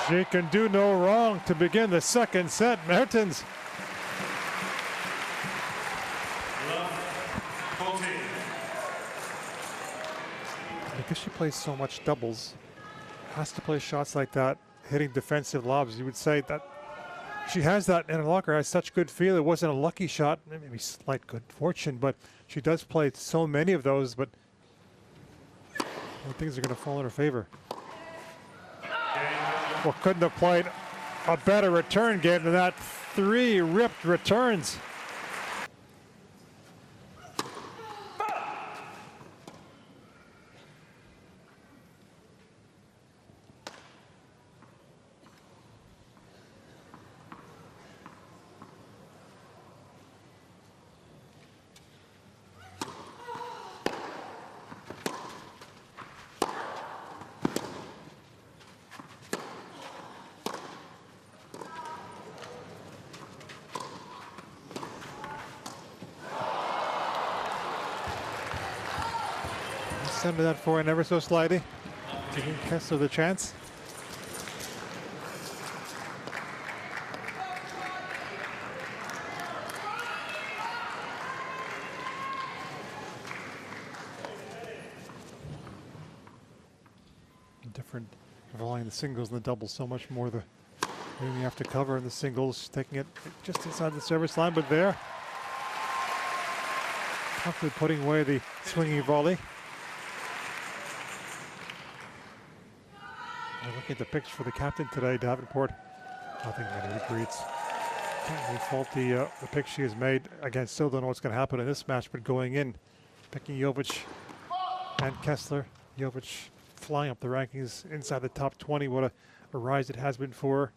She can do no wrong to begin the second set. Mertens. Because she plays so much doubles, has to play shots like that, hitting defensive lobs. You would say that she has that in her locker, has such good feel. It wasn't a lucky shot, maybe slight good fortune, but she does play so many of those, but things are going to fall in her favor. Well, couldn't have played a better return game than that. 3 ripped returns. Send that forehand ever so slightly, giving Kessler the chance. Different volleying the singles and the doubles, so much more the room you have to cover in the singles, taking it just inside the service line, but there, comfortably putting away the swinging volley. Looking at the picture for the captain today, Davenport, nothing many regrets. Can't really fault the pick she has made. Again, still don't know what's going to happen in this match, but going in, picking Jovic and Kessler. Jovic flying up the rankings inside the top 20. What a rise it has been for her.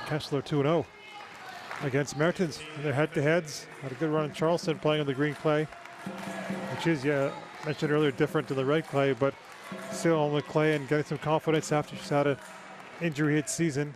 Kessler 2-0 against Mertens in their head-to-heads. Had a good run in Charleston playing on the green clay, which is, yeah, mentioned earlier, different to the red clay, but still on the clay and getting some confidence after she's had an injury-hit season.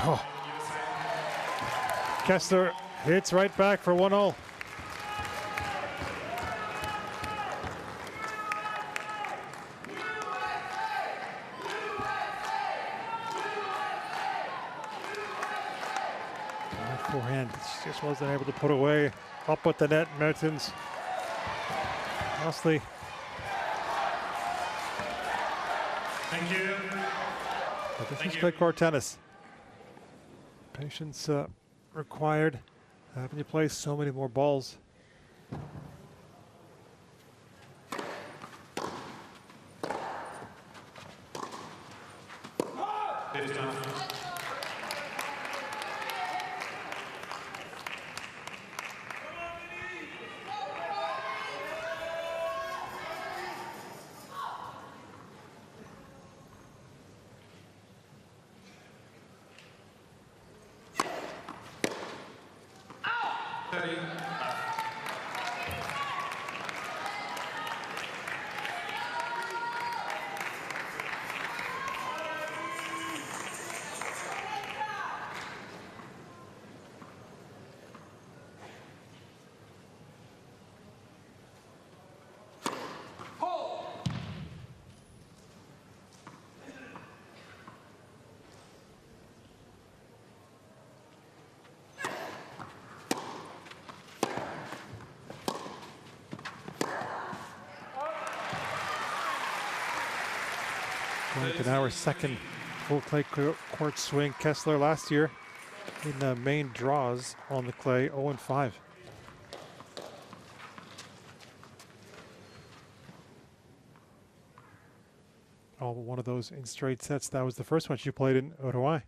Oh. Kessler hits right back for 1-0. Forehand, she just wasn't able to put away. Up with the net, Mertens. Honestly. Thank you. But this is play court tennis. Patience required. Having to play so many more balls. Going to now her second full clay court swing. Kessler last year in the main draws on the clay, 0-5. All but one of those in straight sets. That was the first one she played in Uruguay.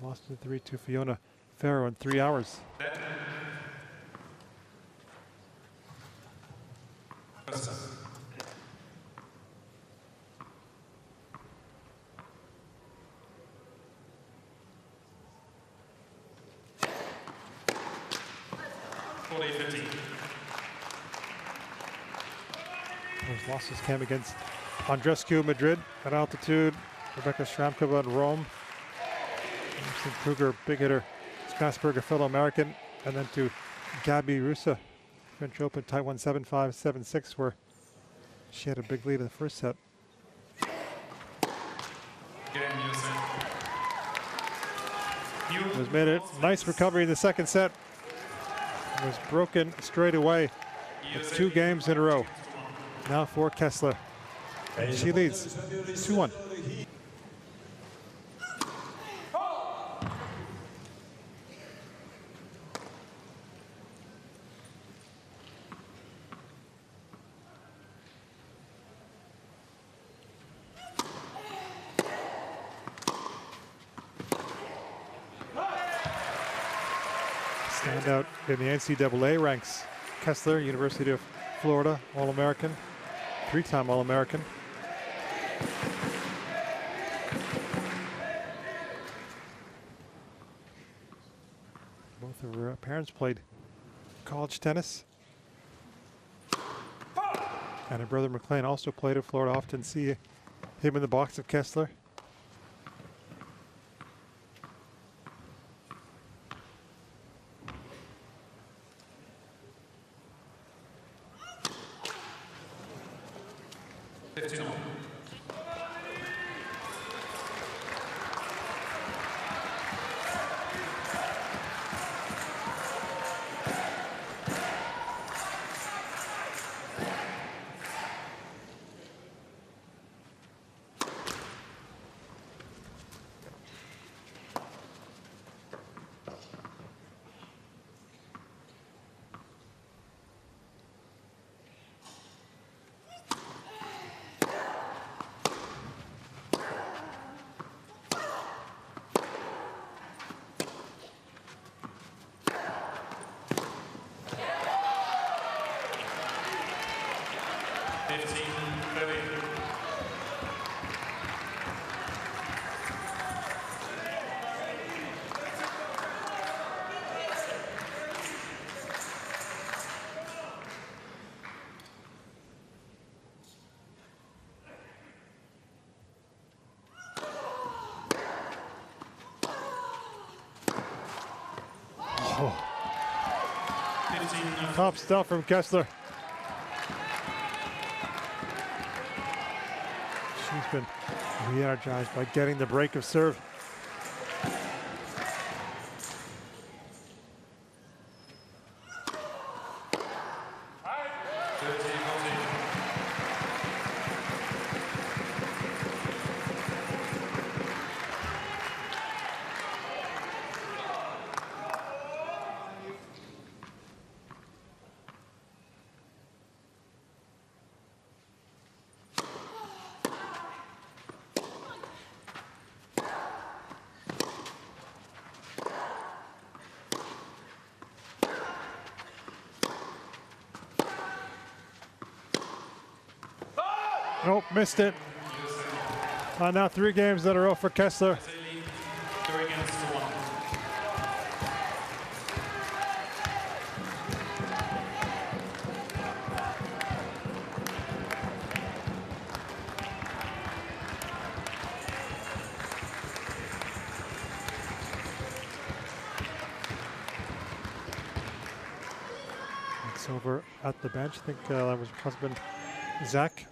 Lost in 3 to Fiona Ferro in 3 hours. Those losses came against Andrescu, Madrid at altitude, Rebecca Shramkova in Rome, Emerson Kruger, big hitter, Strasburg, a fellow American, and then to Gabi Rusa, French Open, tie 1 7-5, 7-6, where she had a big lead in the first set. It was made a nice recovery in the second set. It was broken straight away with 2 games in a row. Now for Kessler. And she leads 2-1. Standout in the NCAA ranks. Kessler, University of Florida, All-American, 3-time All-American. Both of her parents played college tennis. And her brother McLean also played at Florida. Often see him in the box of Kessler. Top stuff from Kessler. She's been re-energized by getting the break of serve. Nope, missed it. Now 3 games in a row for Kessler. It's over at the bench. I think that was her husband, Zach.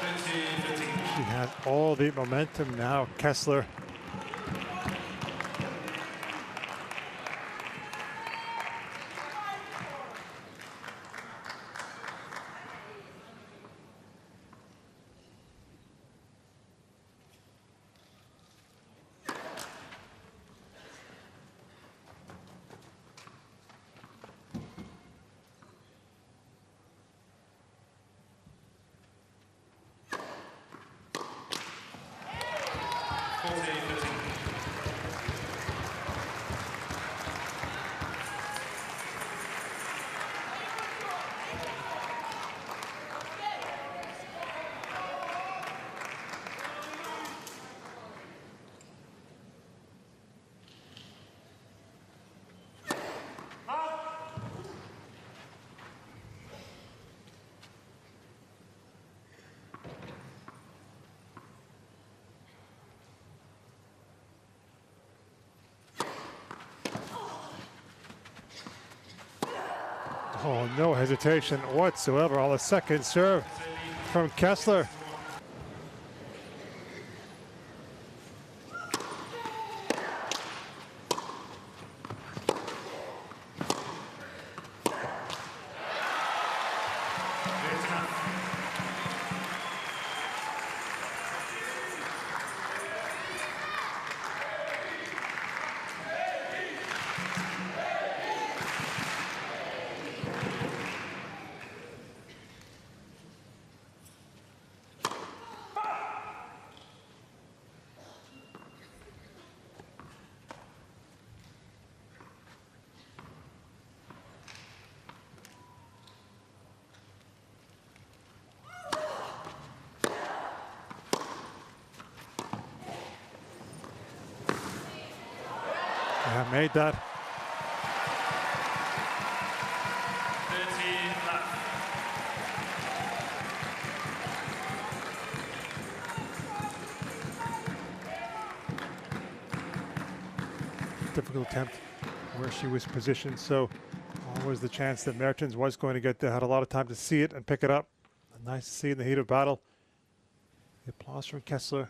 She had all the momentum now, Kessler. Oh, no hesitation whatsoever on the second serve from Kessler. Yeah, made that. 30 left. Difficult attempt where she was positioned, so always the chance that Mertens was going to get there. Had a lot of time to see it and pick it up. Nice to see in the heat of battle. The applause from Kessler.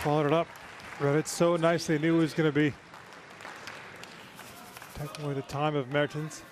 Followed it up, read it so nicely, knew it was going to be. Taking away the time of Mertens.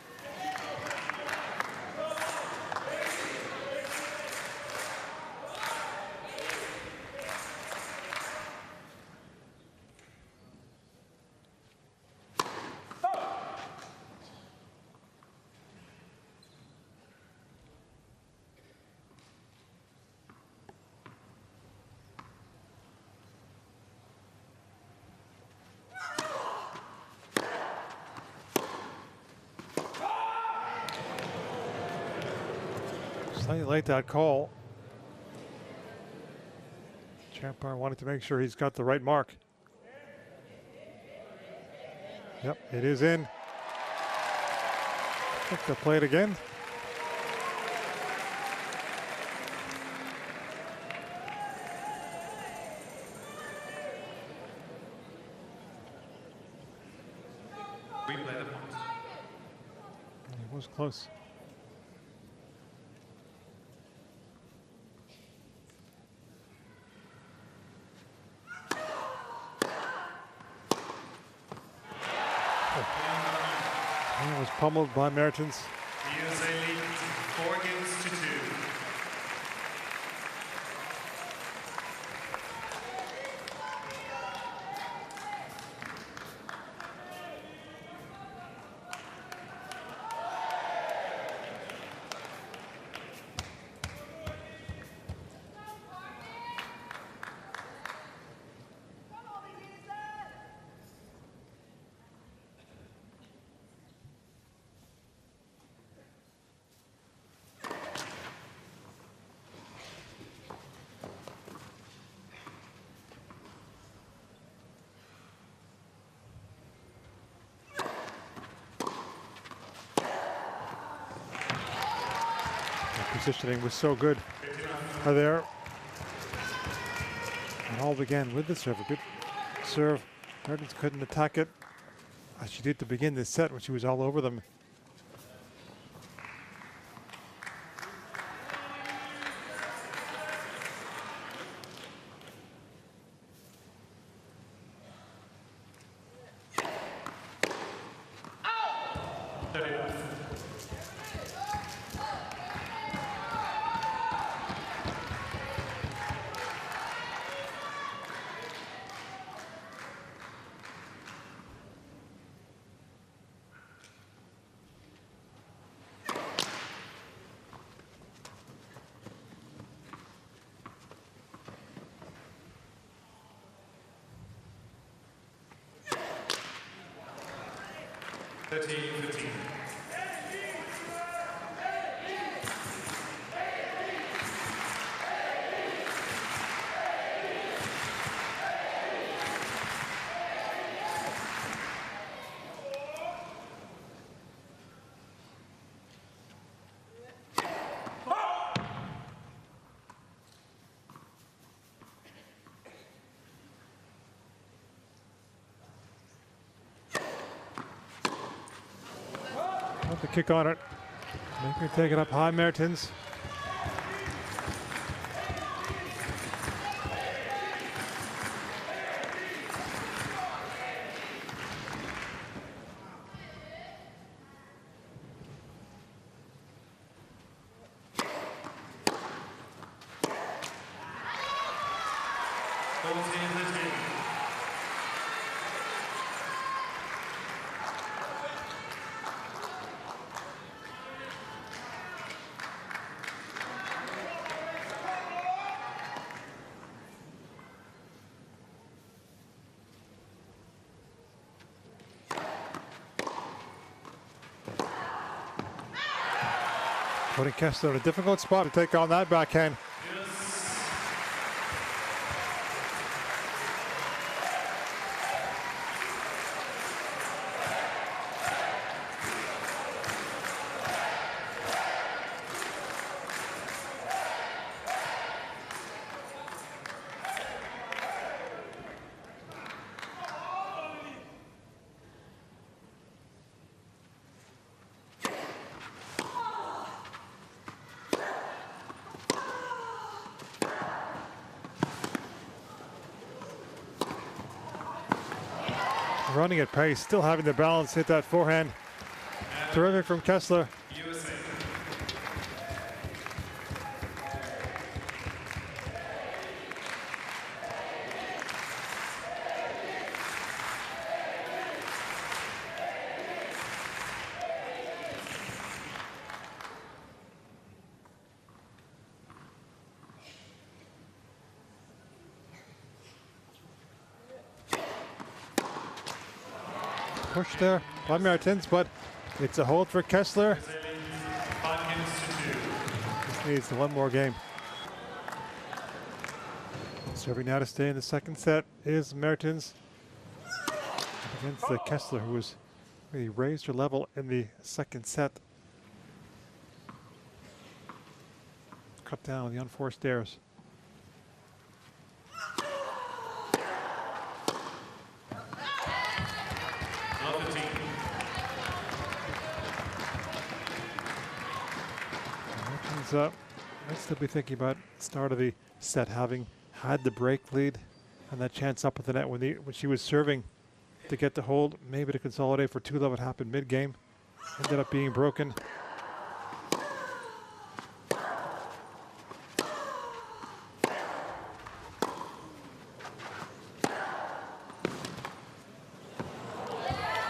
Slightly late that call. Champar wanted to make sure he's got the right mark. Yep, it is in. Look to play it again. Replay the point. It was close. He was pummeled by Mertens. The USA lead 4 games to 2. positioning was so good there. And all began with the serve. A good serve. Mertens couldn't attack it as she did to begin this set when she was all over them. Not the kick on it. Make her take it up high, Mertens. Putting Kessler in a difficult spot to take on that backhand. Running at pace, still having the balance, hit that forehand. Terrific from Kessler. Push there by Mertens, but it's a hold for Kessler. Just needs one more game. Serving now to stay in the second set is Mertens against the Kessler, who was really raised her level in the second set. Cut down the unforced errors. Might still be thinking about the start of the set, having had the break lead and that chance up at the net when she was serving to get the hold, maybe to consolidate for 2-love. It happened mid-game, ended up being broken.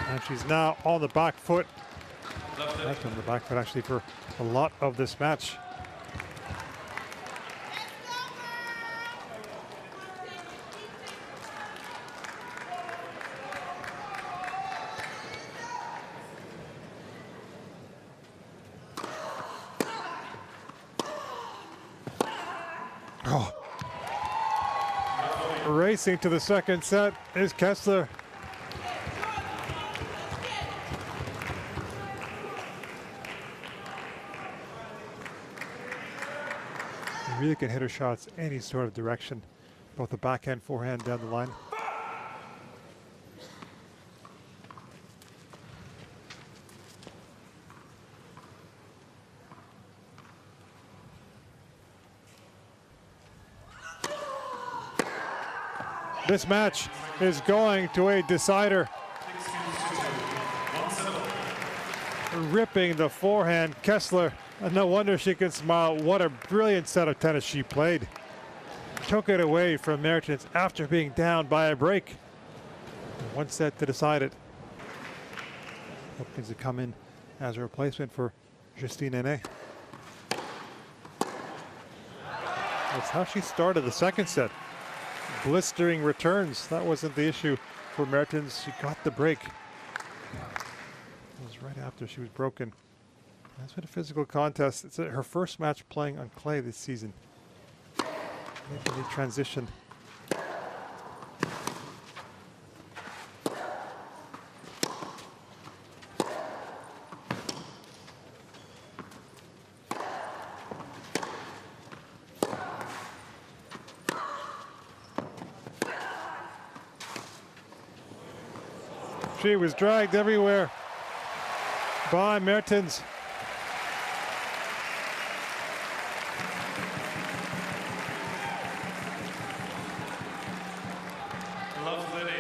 And she's now on the back foot. Left on the back foot actually for a lot of this match. Oh. Racing to the second set is Kessler. really can hit her shots any sort of direction, both the backhand, forehand, down the line. This match is going to a decider. Ripping the forehand, Kessler. And no wonder she can smile. What a brilliant set of tennis she played. Took it away from Mertens after being down by a break. One set to decide it. Hopkins to come in as a replacement for Justine Henin. That's how she started the second set. Blistering returns. That wasn't the issue for Mertens. She got the break. It was right after she was broken. That's been a physical contest. It's her first match playing on clay this season. Making the transition. She was dragged everywhere by Mertens. Lovely.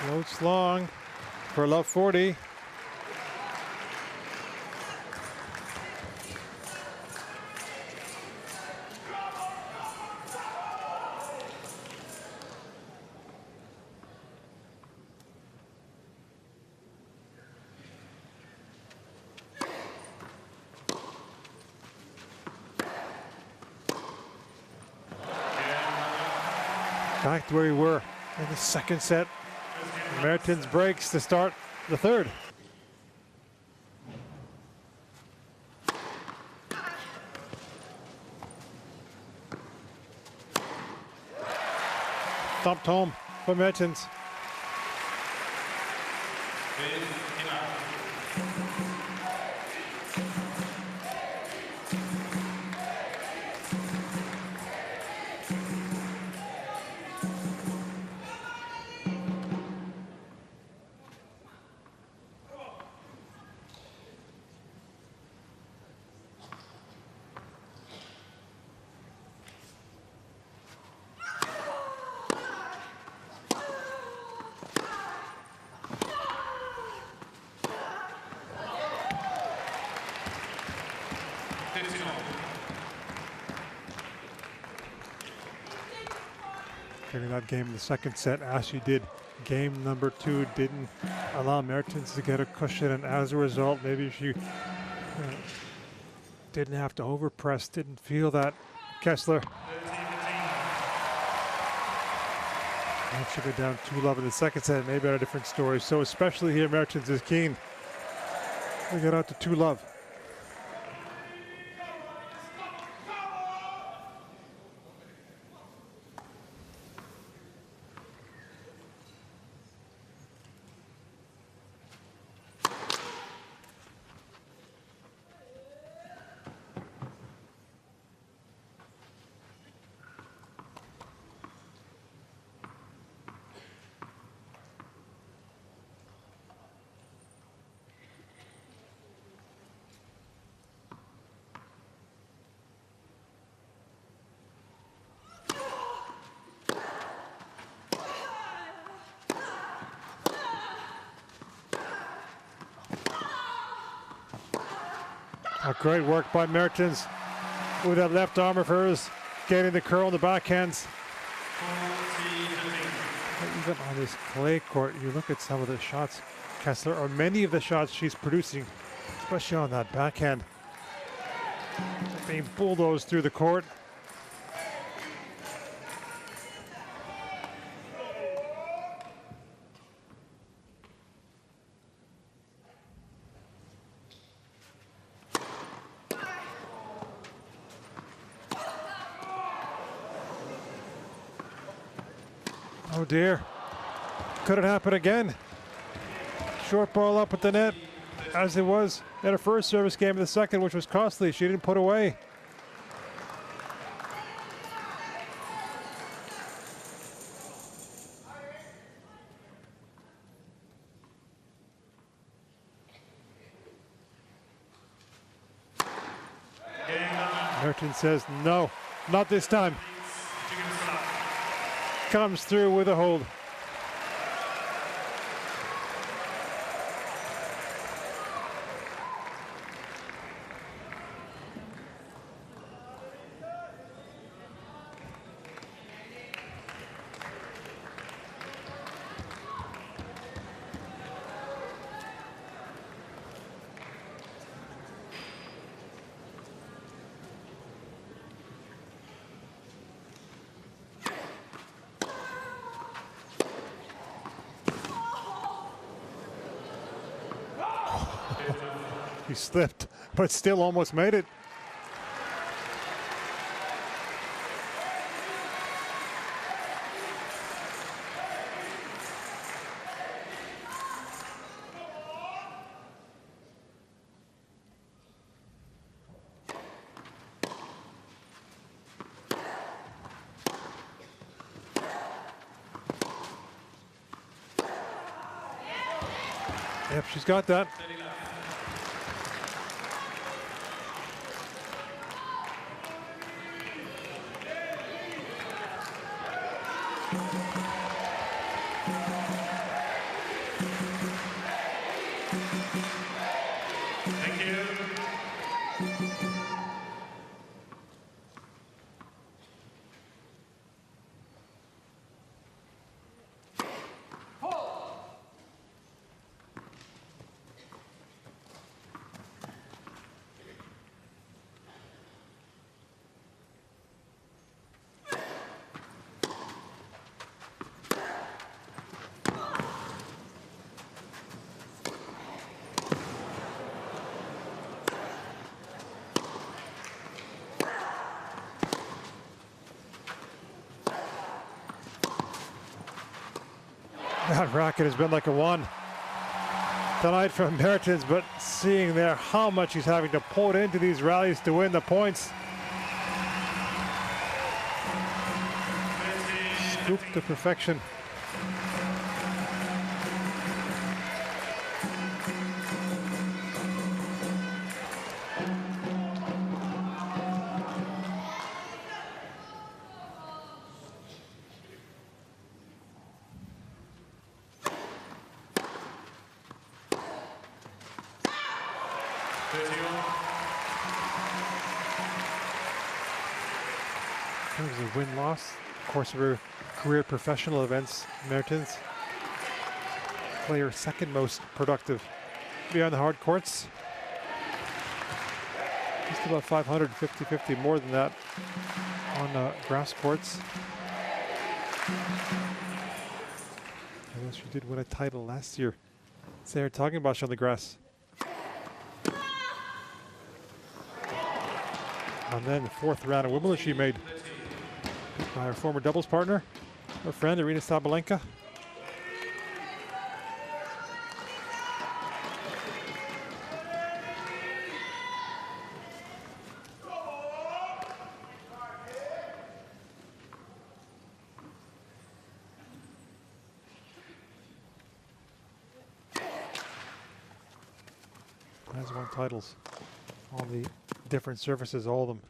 Floats long for love 40. Back to where we were in the second set. Mertens breaks to start the third. Thumped home for Mertens. Getting that game in the second set as she did game number 2, didn't allow Mertens to get a cushion, and as a result maybe she didn't have to overpress, didn't feel that Kessler. And should go down 2-love in the second set, maybe a different story. So especially here Mertens is keen to get out to 2-love. Great work by Mertens with that left arm of hers, getting the curl on the backhands. Even on this clay court, you look at some of the shots Kessler, or many of the shots she's producing, especially on that backhand, being bulldozed through the court. Oh dear. Could it happen again? Short ball up at the net, as it was in her first service game of the second, which was costly. She didn't put away. Mertens says, no, not this time. Comes through with a hold. He slipped, but still almost made it. Yep, she's got that. Thank you. That racket has been like a one tonight from Mertens, but seeing there how much he's having to pour into these rallies to win the points. Scooped to perfection. In terms of win-loss, course of her career professional events, Mertens, player second most productive beyond the hard courts. Just about 500, 50-50 more than that on grass courts. Although she did win a title last year. So they're talking about on the grass. And then the fourth round of Wimbledon she made by her former doubles partner, her friend Arina Sabalenka. Has won titles on the different surfaces, all of them.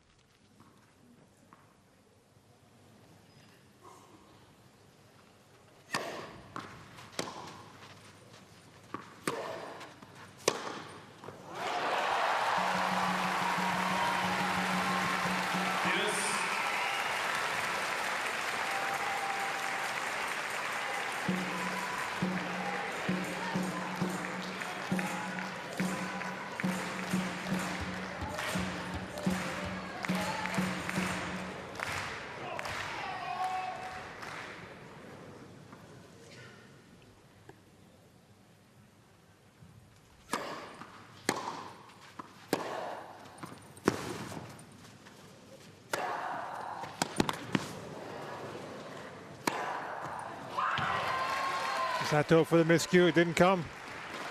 Sato for the miscue. It didn't come.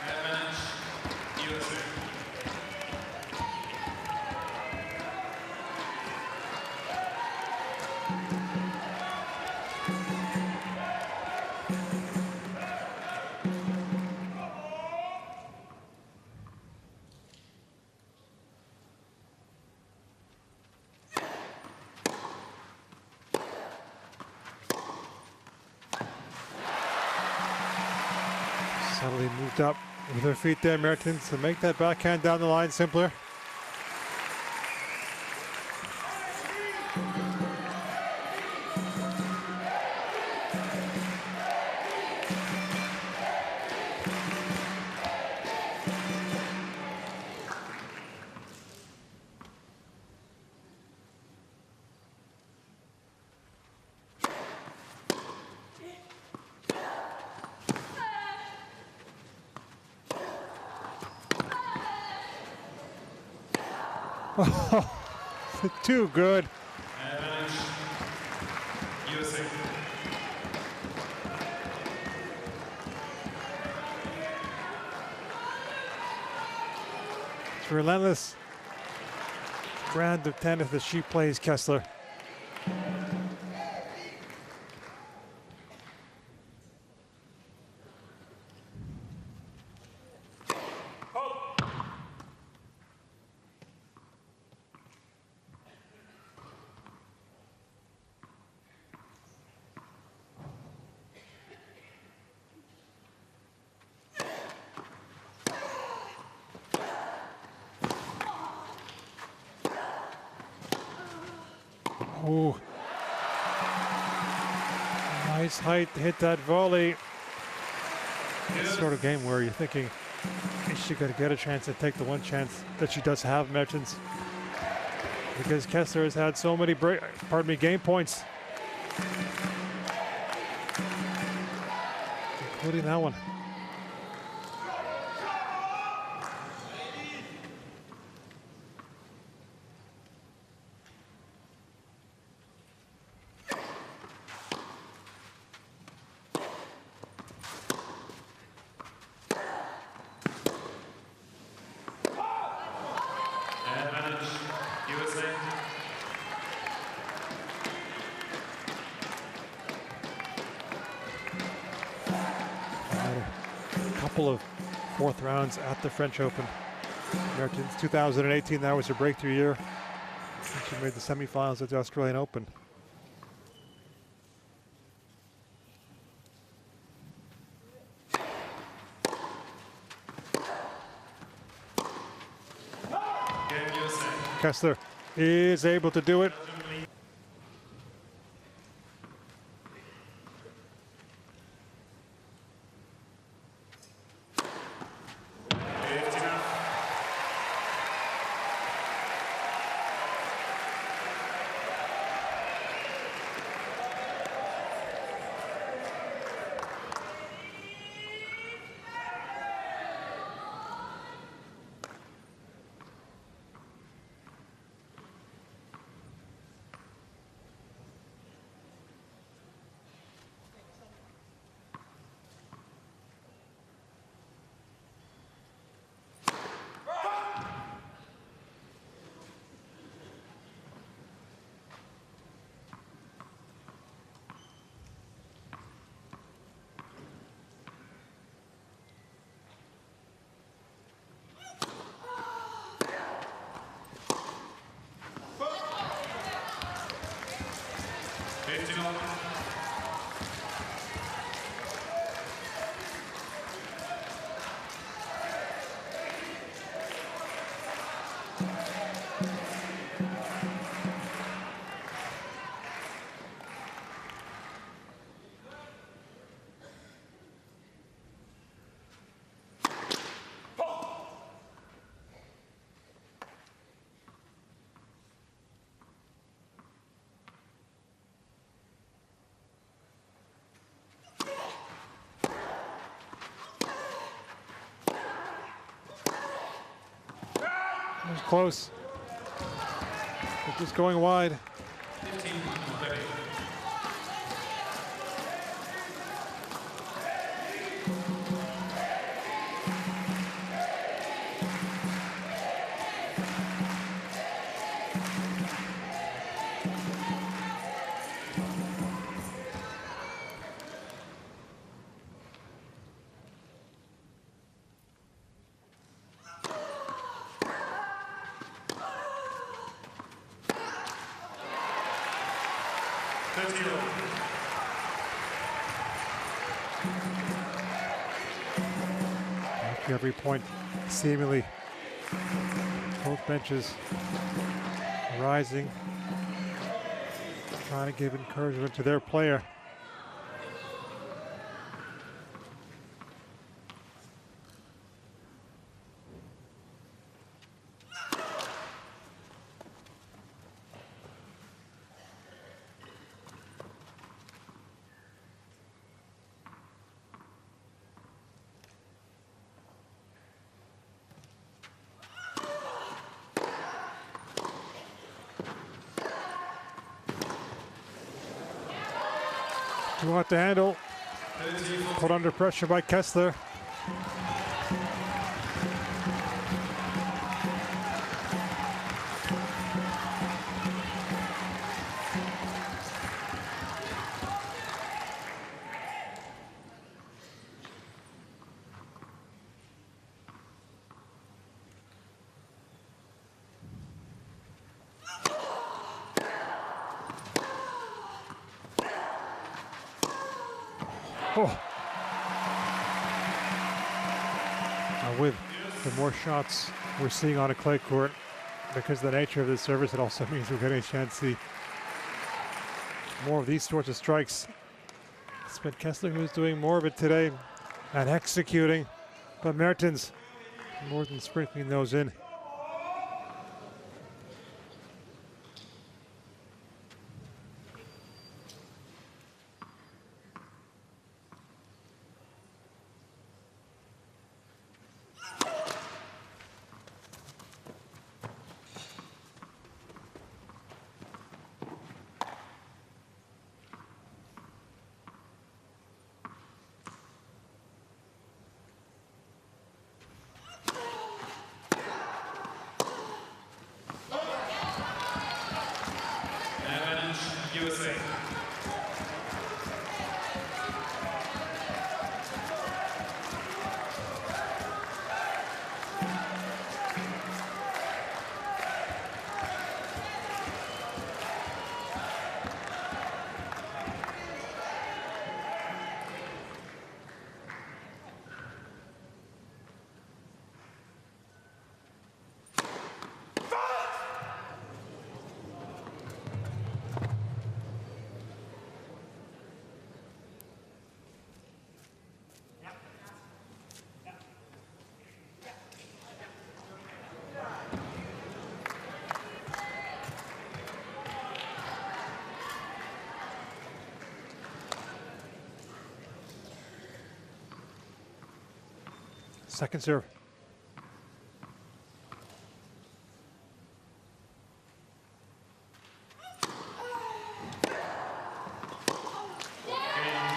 Advantage, USA. Subtly moved up with her feet there, Mertens, to make that backhand down the line simpler. Oh, too good. Advantage, USA. It's relentless brand of tennis that she plays, Kessler. Oh, nice height to hit that volley. This sort of game where you're thinking, is she going to get a chance to take the one chance that she does have, Mertens? Because Kessler has had so many game points, including that one. Advantage, USA. A couple of fourth rounds at the French Open. Mertens, 2018, that was her breakthrough year. And she made the semifinals at the Australian Open. Game USA. Kessler is able to do it. It was close. But just going wide. 15, ready. 7-0. After every point, seemingly both benches rising, trying to give encouragement to their player. Too hot to handle. Put under pressure by Kessler. Oh. Now with the more shots we're seeing on a clay court, because of the nature of this service, it also means we're getting a chance to see more of these sorts of strikes. It's been Kessler who's doing more of it today and executing, but Mertens more than sprinkling those in. USA. Second serve.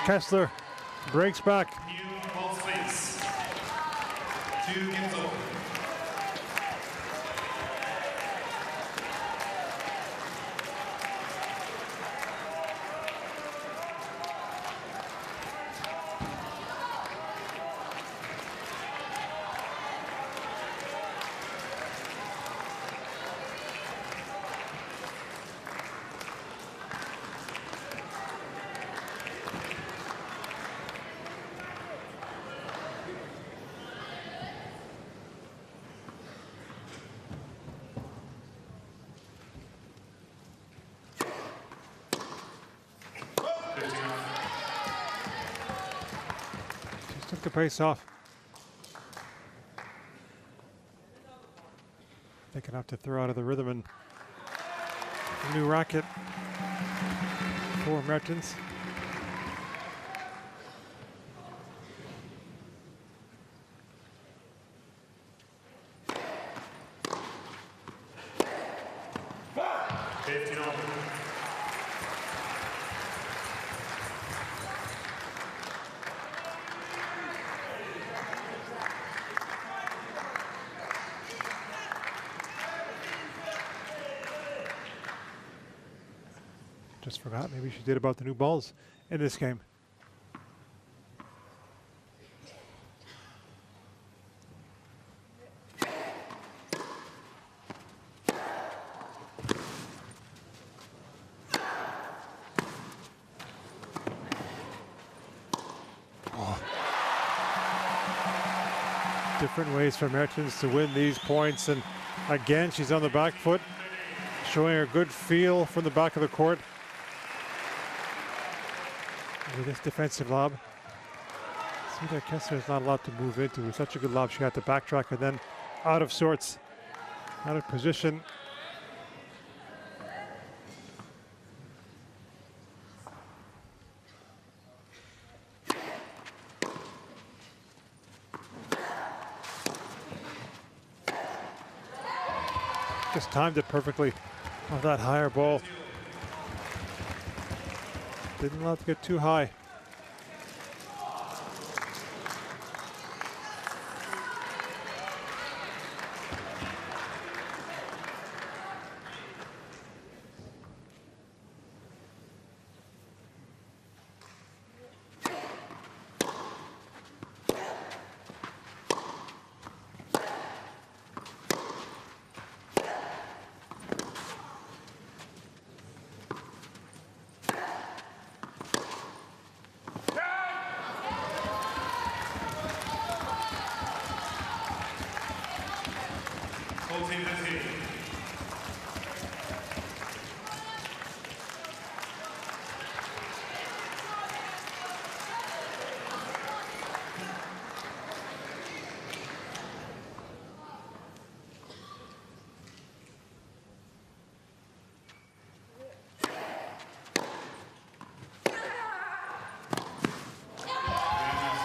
Kessler breaks back. New ball space. 2 games over. Took the pace off. They can have to throw out of the rhythm and a new racket for Mertens. Just forgot, maybe she did about the new balls in this game. Different ways for Mertens to win these points, and again she's on the back foot, showing her good feel from the back of the court with this defensive lob. See there, Kessler is not allowed to move into. It was such a good lob, she had to backtrack and then out of sorts, out of position. Just timed it perfectly off that higher ball. Didn't allow it to get too high.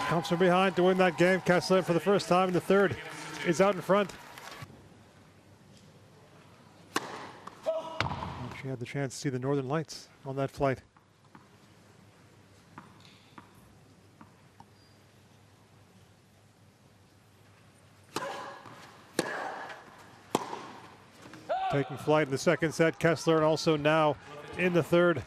Comes from behind to win that game. Kessler for the first time in the third is out in front. She had the chance to see the Northern Lights on that flight. Taking flight in the second set, Kessler, and also now in the third.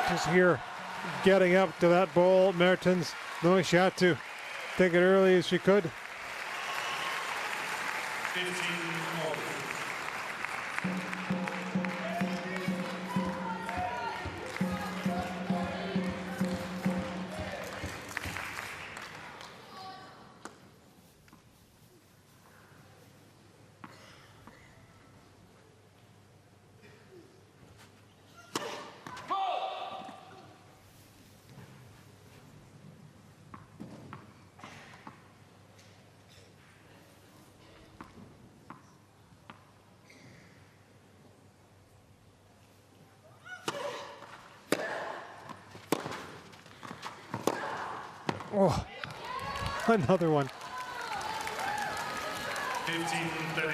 Just here, getting up to that ball. Mertens knowing she had to take it early as she could. 15 more. Oh, another one. 15-30.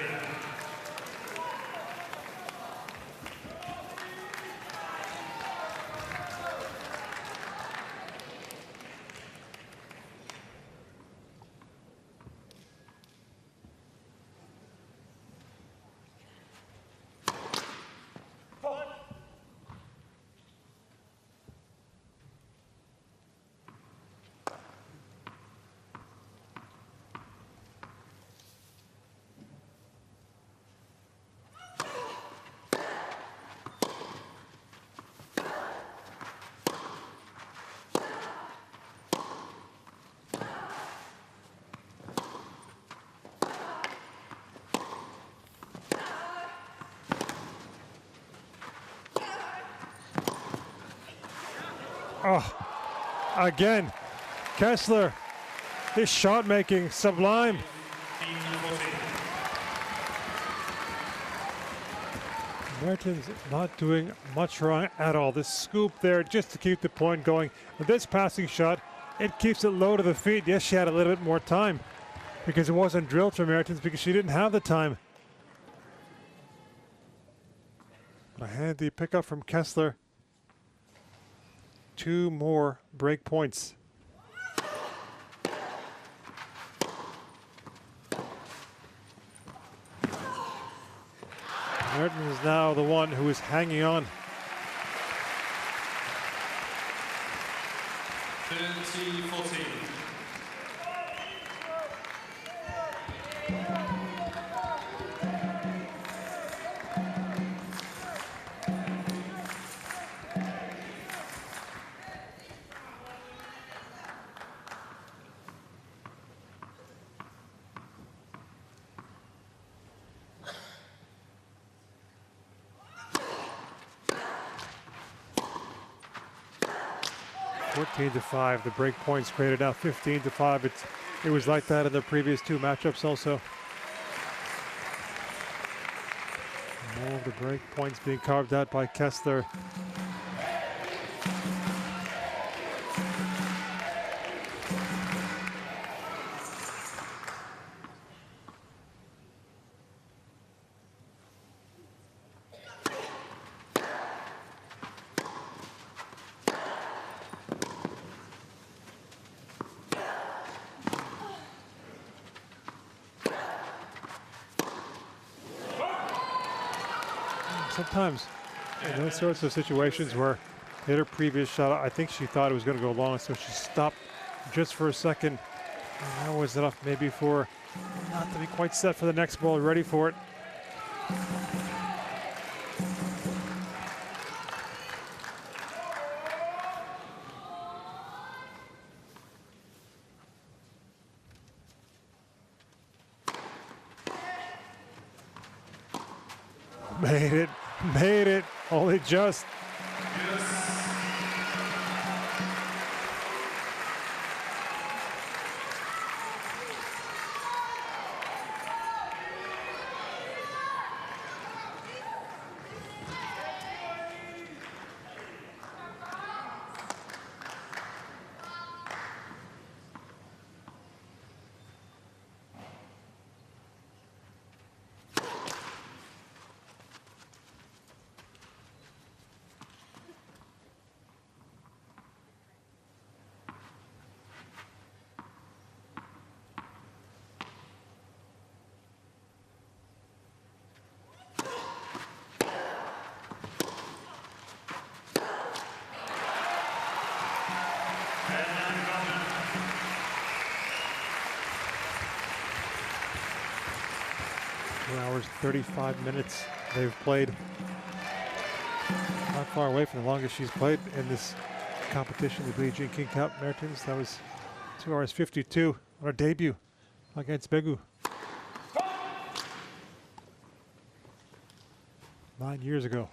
Oh, again, Kessler, this shot making sublime. Mertens not doing much wrong at all. This scoop there just to keep the point going. With this passing shot, it keeps it low to the feet. Yes, she had a little bit more time because it wasn't drilled for Mertens because she didn't have the time. A handy pickup from Kessler. 2 more break points. Mertens is now the one who is hanging on. 30-14. Fourteen to 5. The break points created now 15-5. It was like that in the previous 2 matchups also. More of the break points being carved out by Kessler. Sometimes in those sorts of situations where hit her previous shot, I think she thought it was going to go long, so she stopped just for a second. And that was enough maybe for not to be quite set for the next ball, ready for it. Made it, only just. Hours, 35 minutes they've played. Not far away from the longest she's played in this competition, the BJK King Cup. Mertens, that was 2 hours 52 on her debut against Begu. 9 years ago.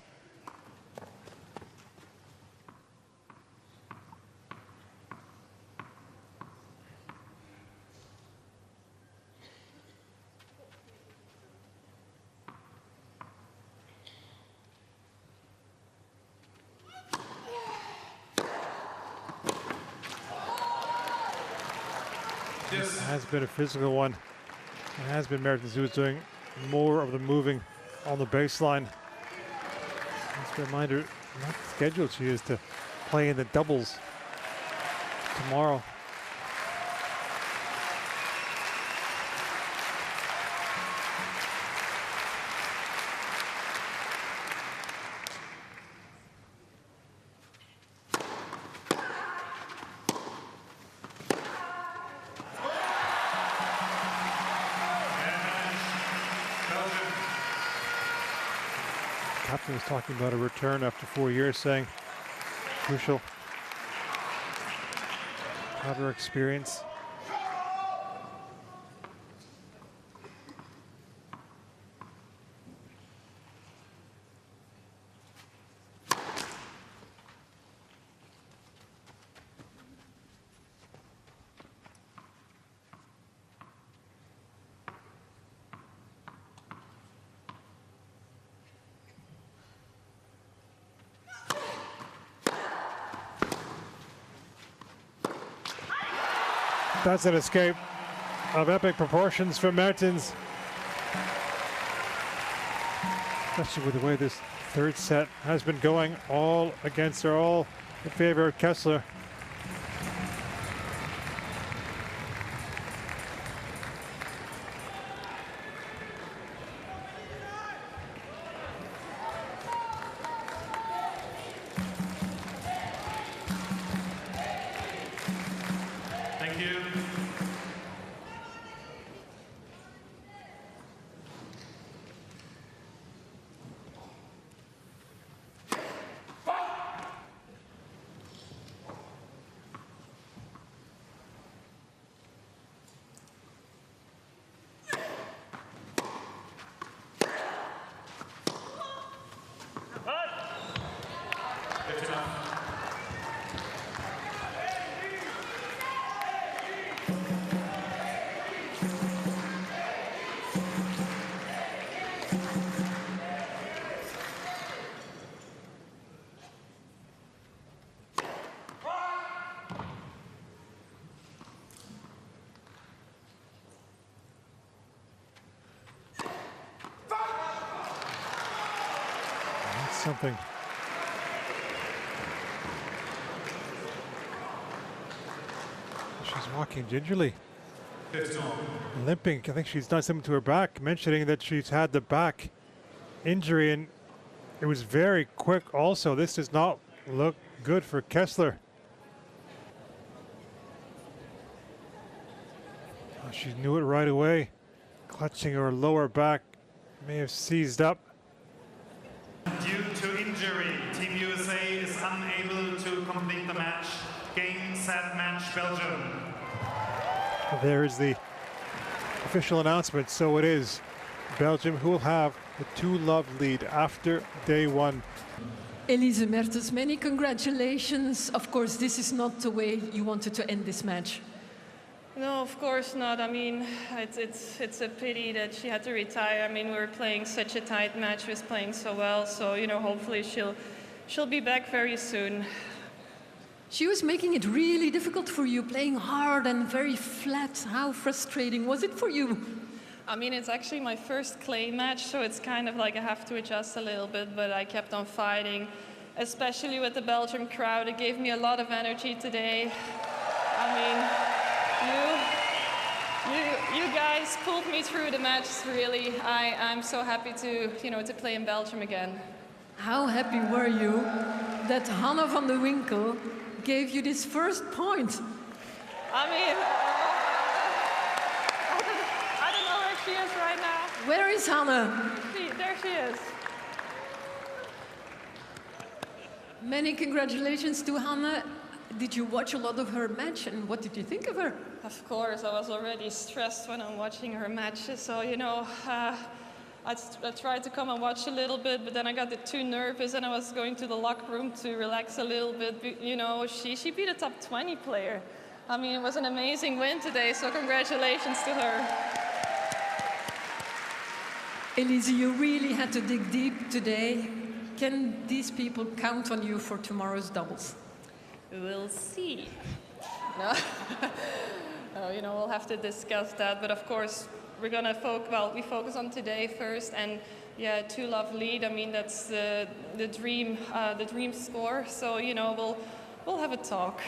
This has been a physical one. It has been Mertens who is doing more of the moving on the baseline. Just a reminder, not scheduled she is to play in the doubles tomorrow. Captain was talking about a return after 4 years, saying crucial. Have her experience. That's an escape of epic proportions from Mertens. Especially with the way this third set has been going, all against her, all in favor of Kessler. Thank you. Good enough. That's something. She's walking gingerly, limping. I think she's done something to her back, mentioning that she's had the back injury, and it was very quick also. This does not look good for Kessler. Oh, she knew it right away. Clutching her lower back, may have seized up. Due to injury, Team USA is unable to complete the match. Game, set, match, Belgium. There is the official announcement. So it is Belgium who will have the 2-love lead after day one. Elise Mertens, many congratulations. Of course, this is not the way you wanted to end this match. No, of course not. I mean, it's a pity that she had to retire. I mean, we were playing such a tight match. She was playing so well. So, you know, hopefully she'll be back very soon. She was making it really difficult for you, playing hard and very flat. How frustrating was it for you? I mean, it's actually my first clay match, so it's kind of like I have to adjust a little bit, but I kept on fighting, especially with the Belgium crowd. It gave me a lot of energy today. I mean, you guys pulled me through the match, really. I'm so happy to play in Belgium again. How happy were you that Hanne van de Winkel gave you this first point? I mean, I don't know where she is right now. Where is Hanne? There she is. Many congratulations to Hanne. Did you watch a lot of her match, and what did you think of her? Of course, I was already stressed when I'm watching her matches, so, you know, I tried to come and watch a little bit, but then I got too nervous and I was going to the locker room to relax a little bit. But, you know, she beat a top 20 player. I mean, it was an amazing win today, so congratulations to her. Elise, you really had to dig deep today. Can these people count on you for tomorrow's doubles? We'll see. No, you know, we'll have to discuss that, but of course, we're gonna we focus on today first, and yeah, 2-love lead. I mean, that's the dream score. So, you know, we'll have a talk.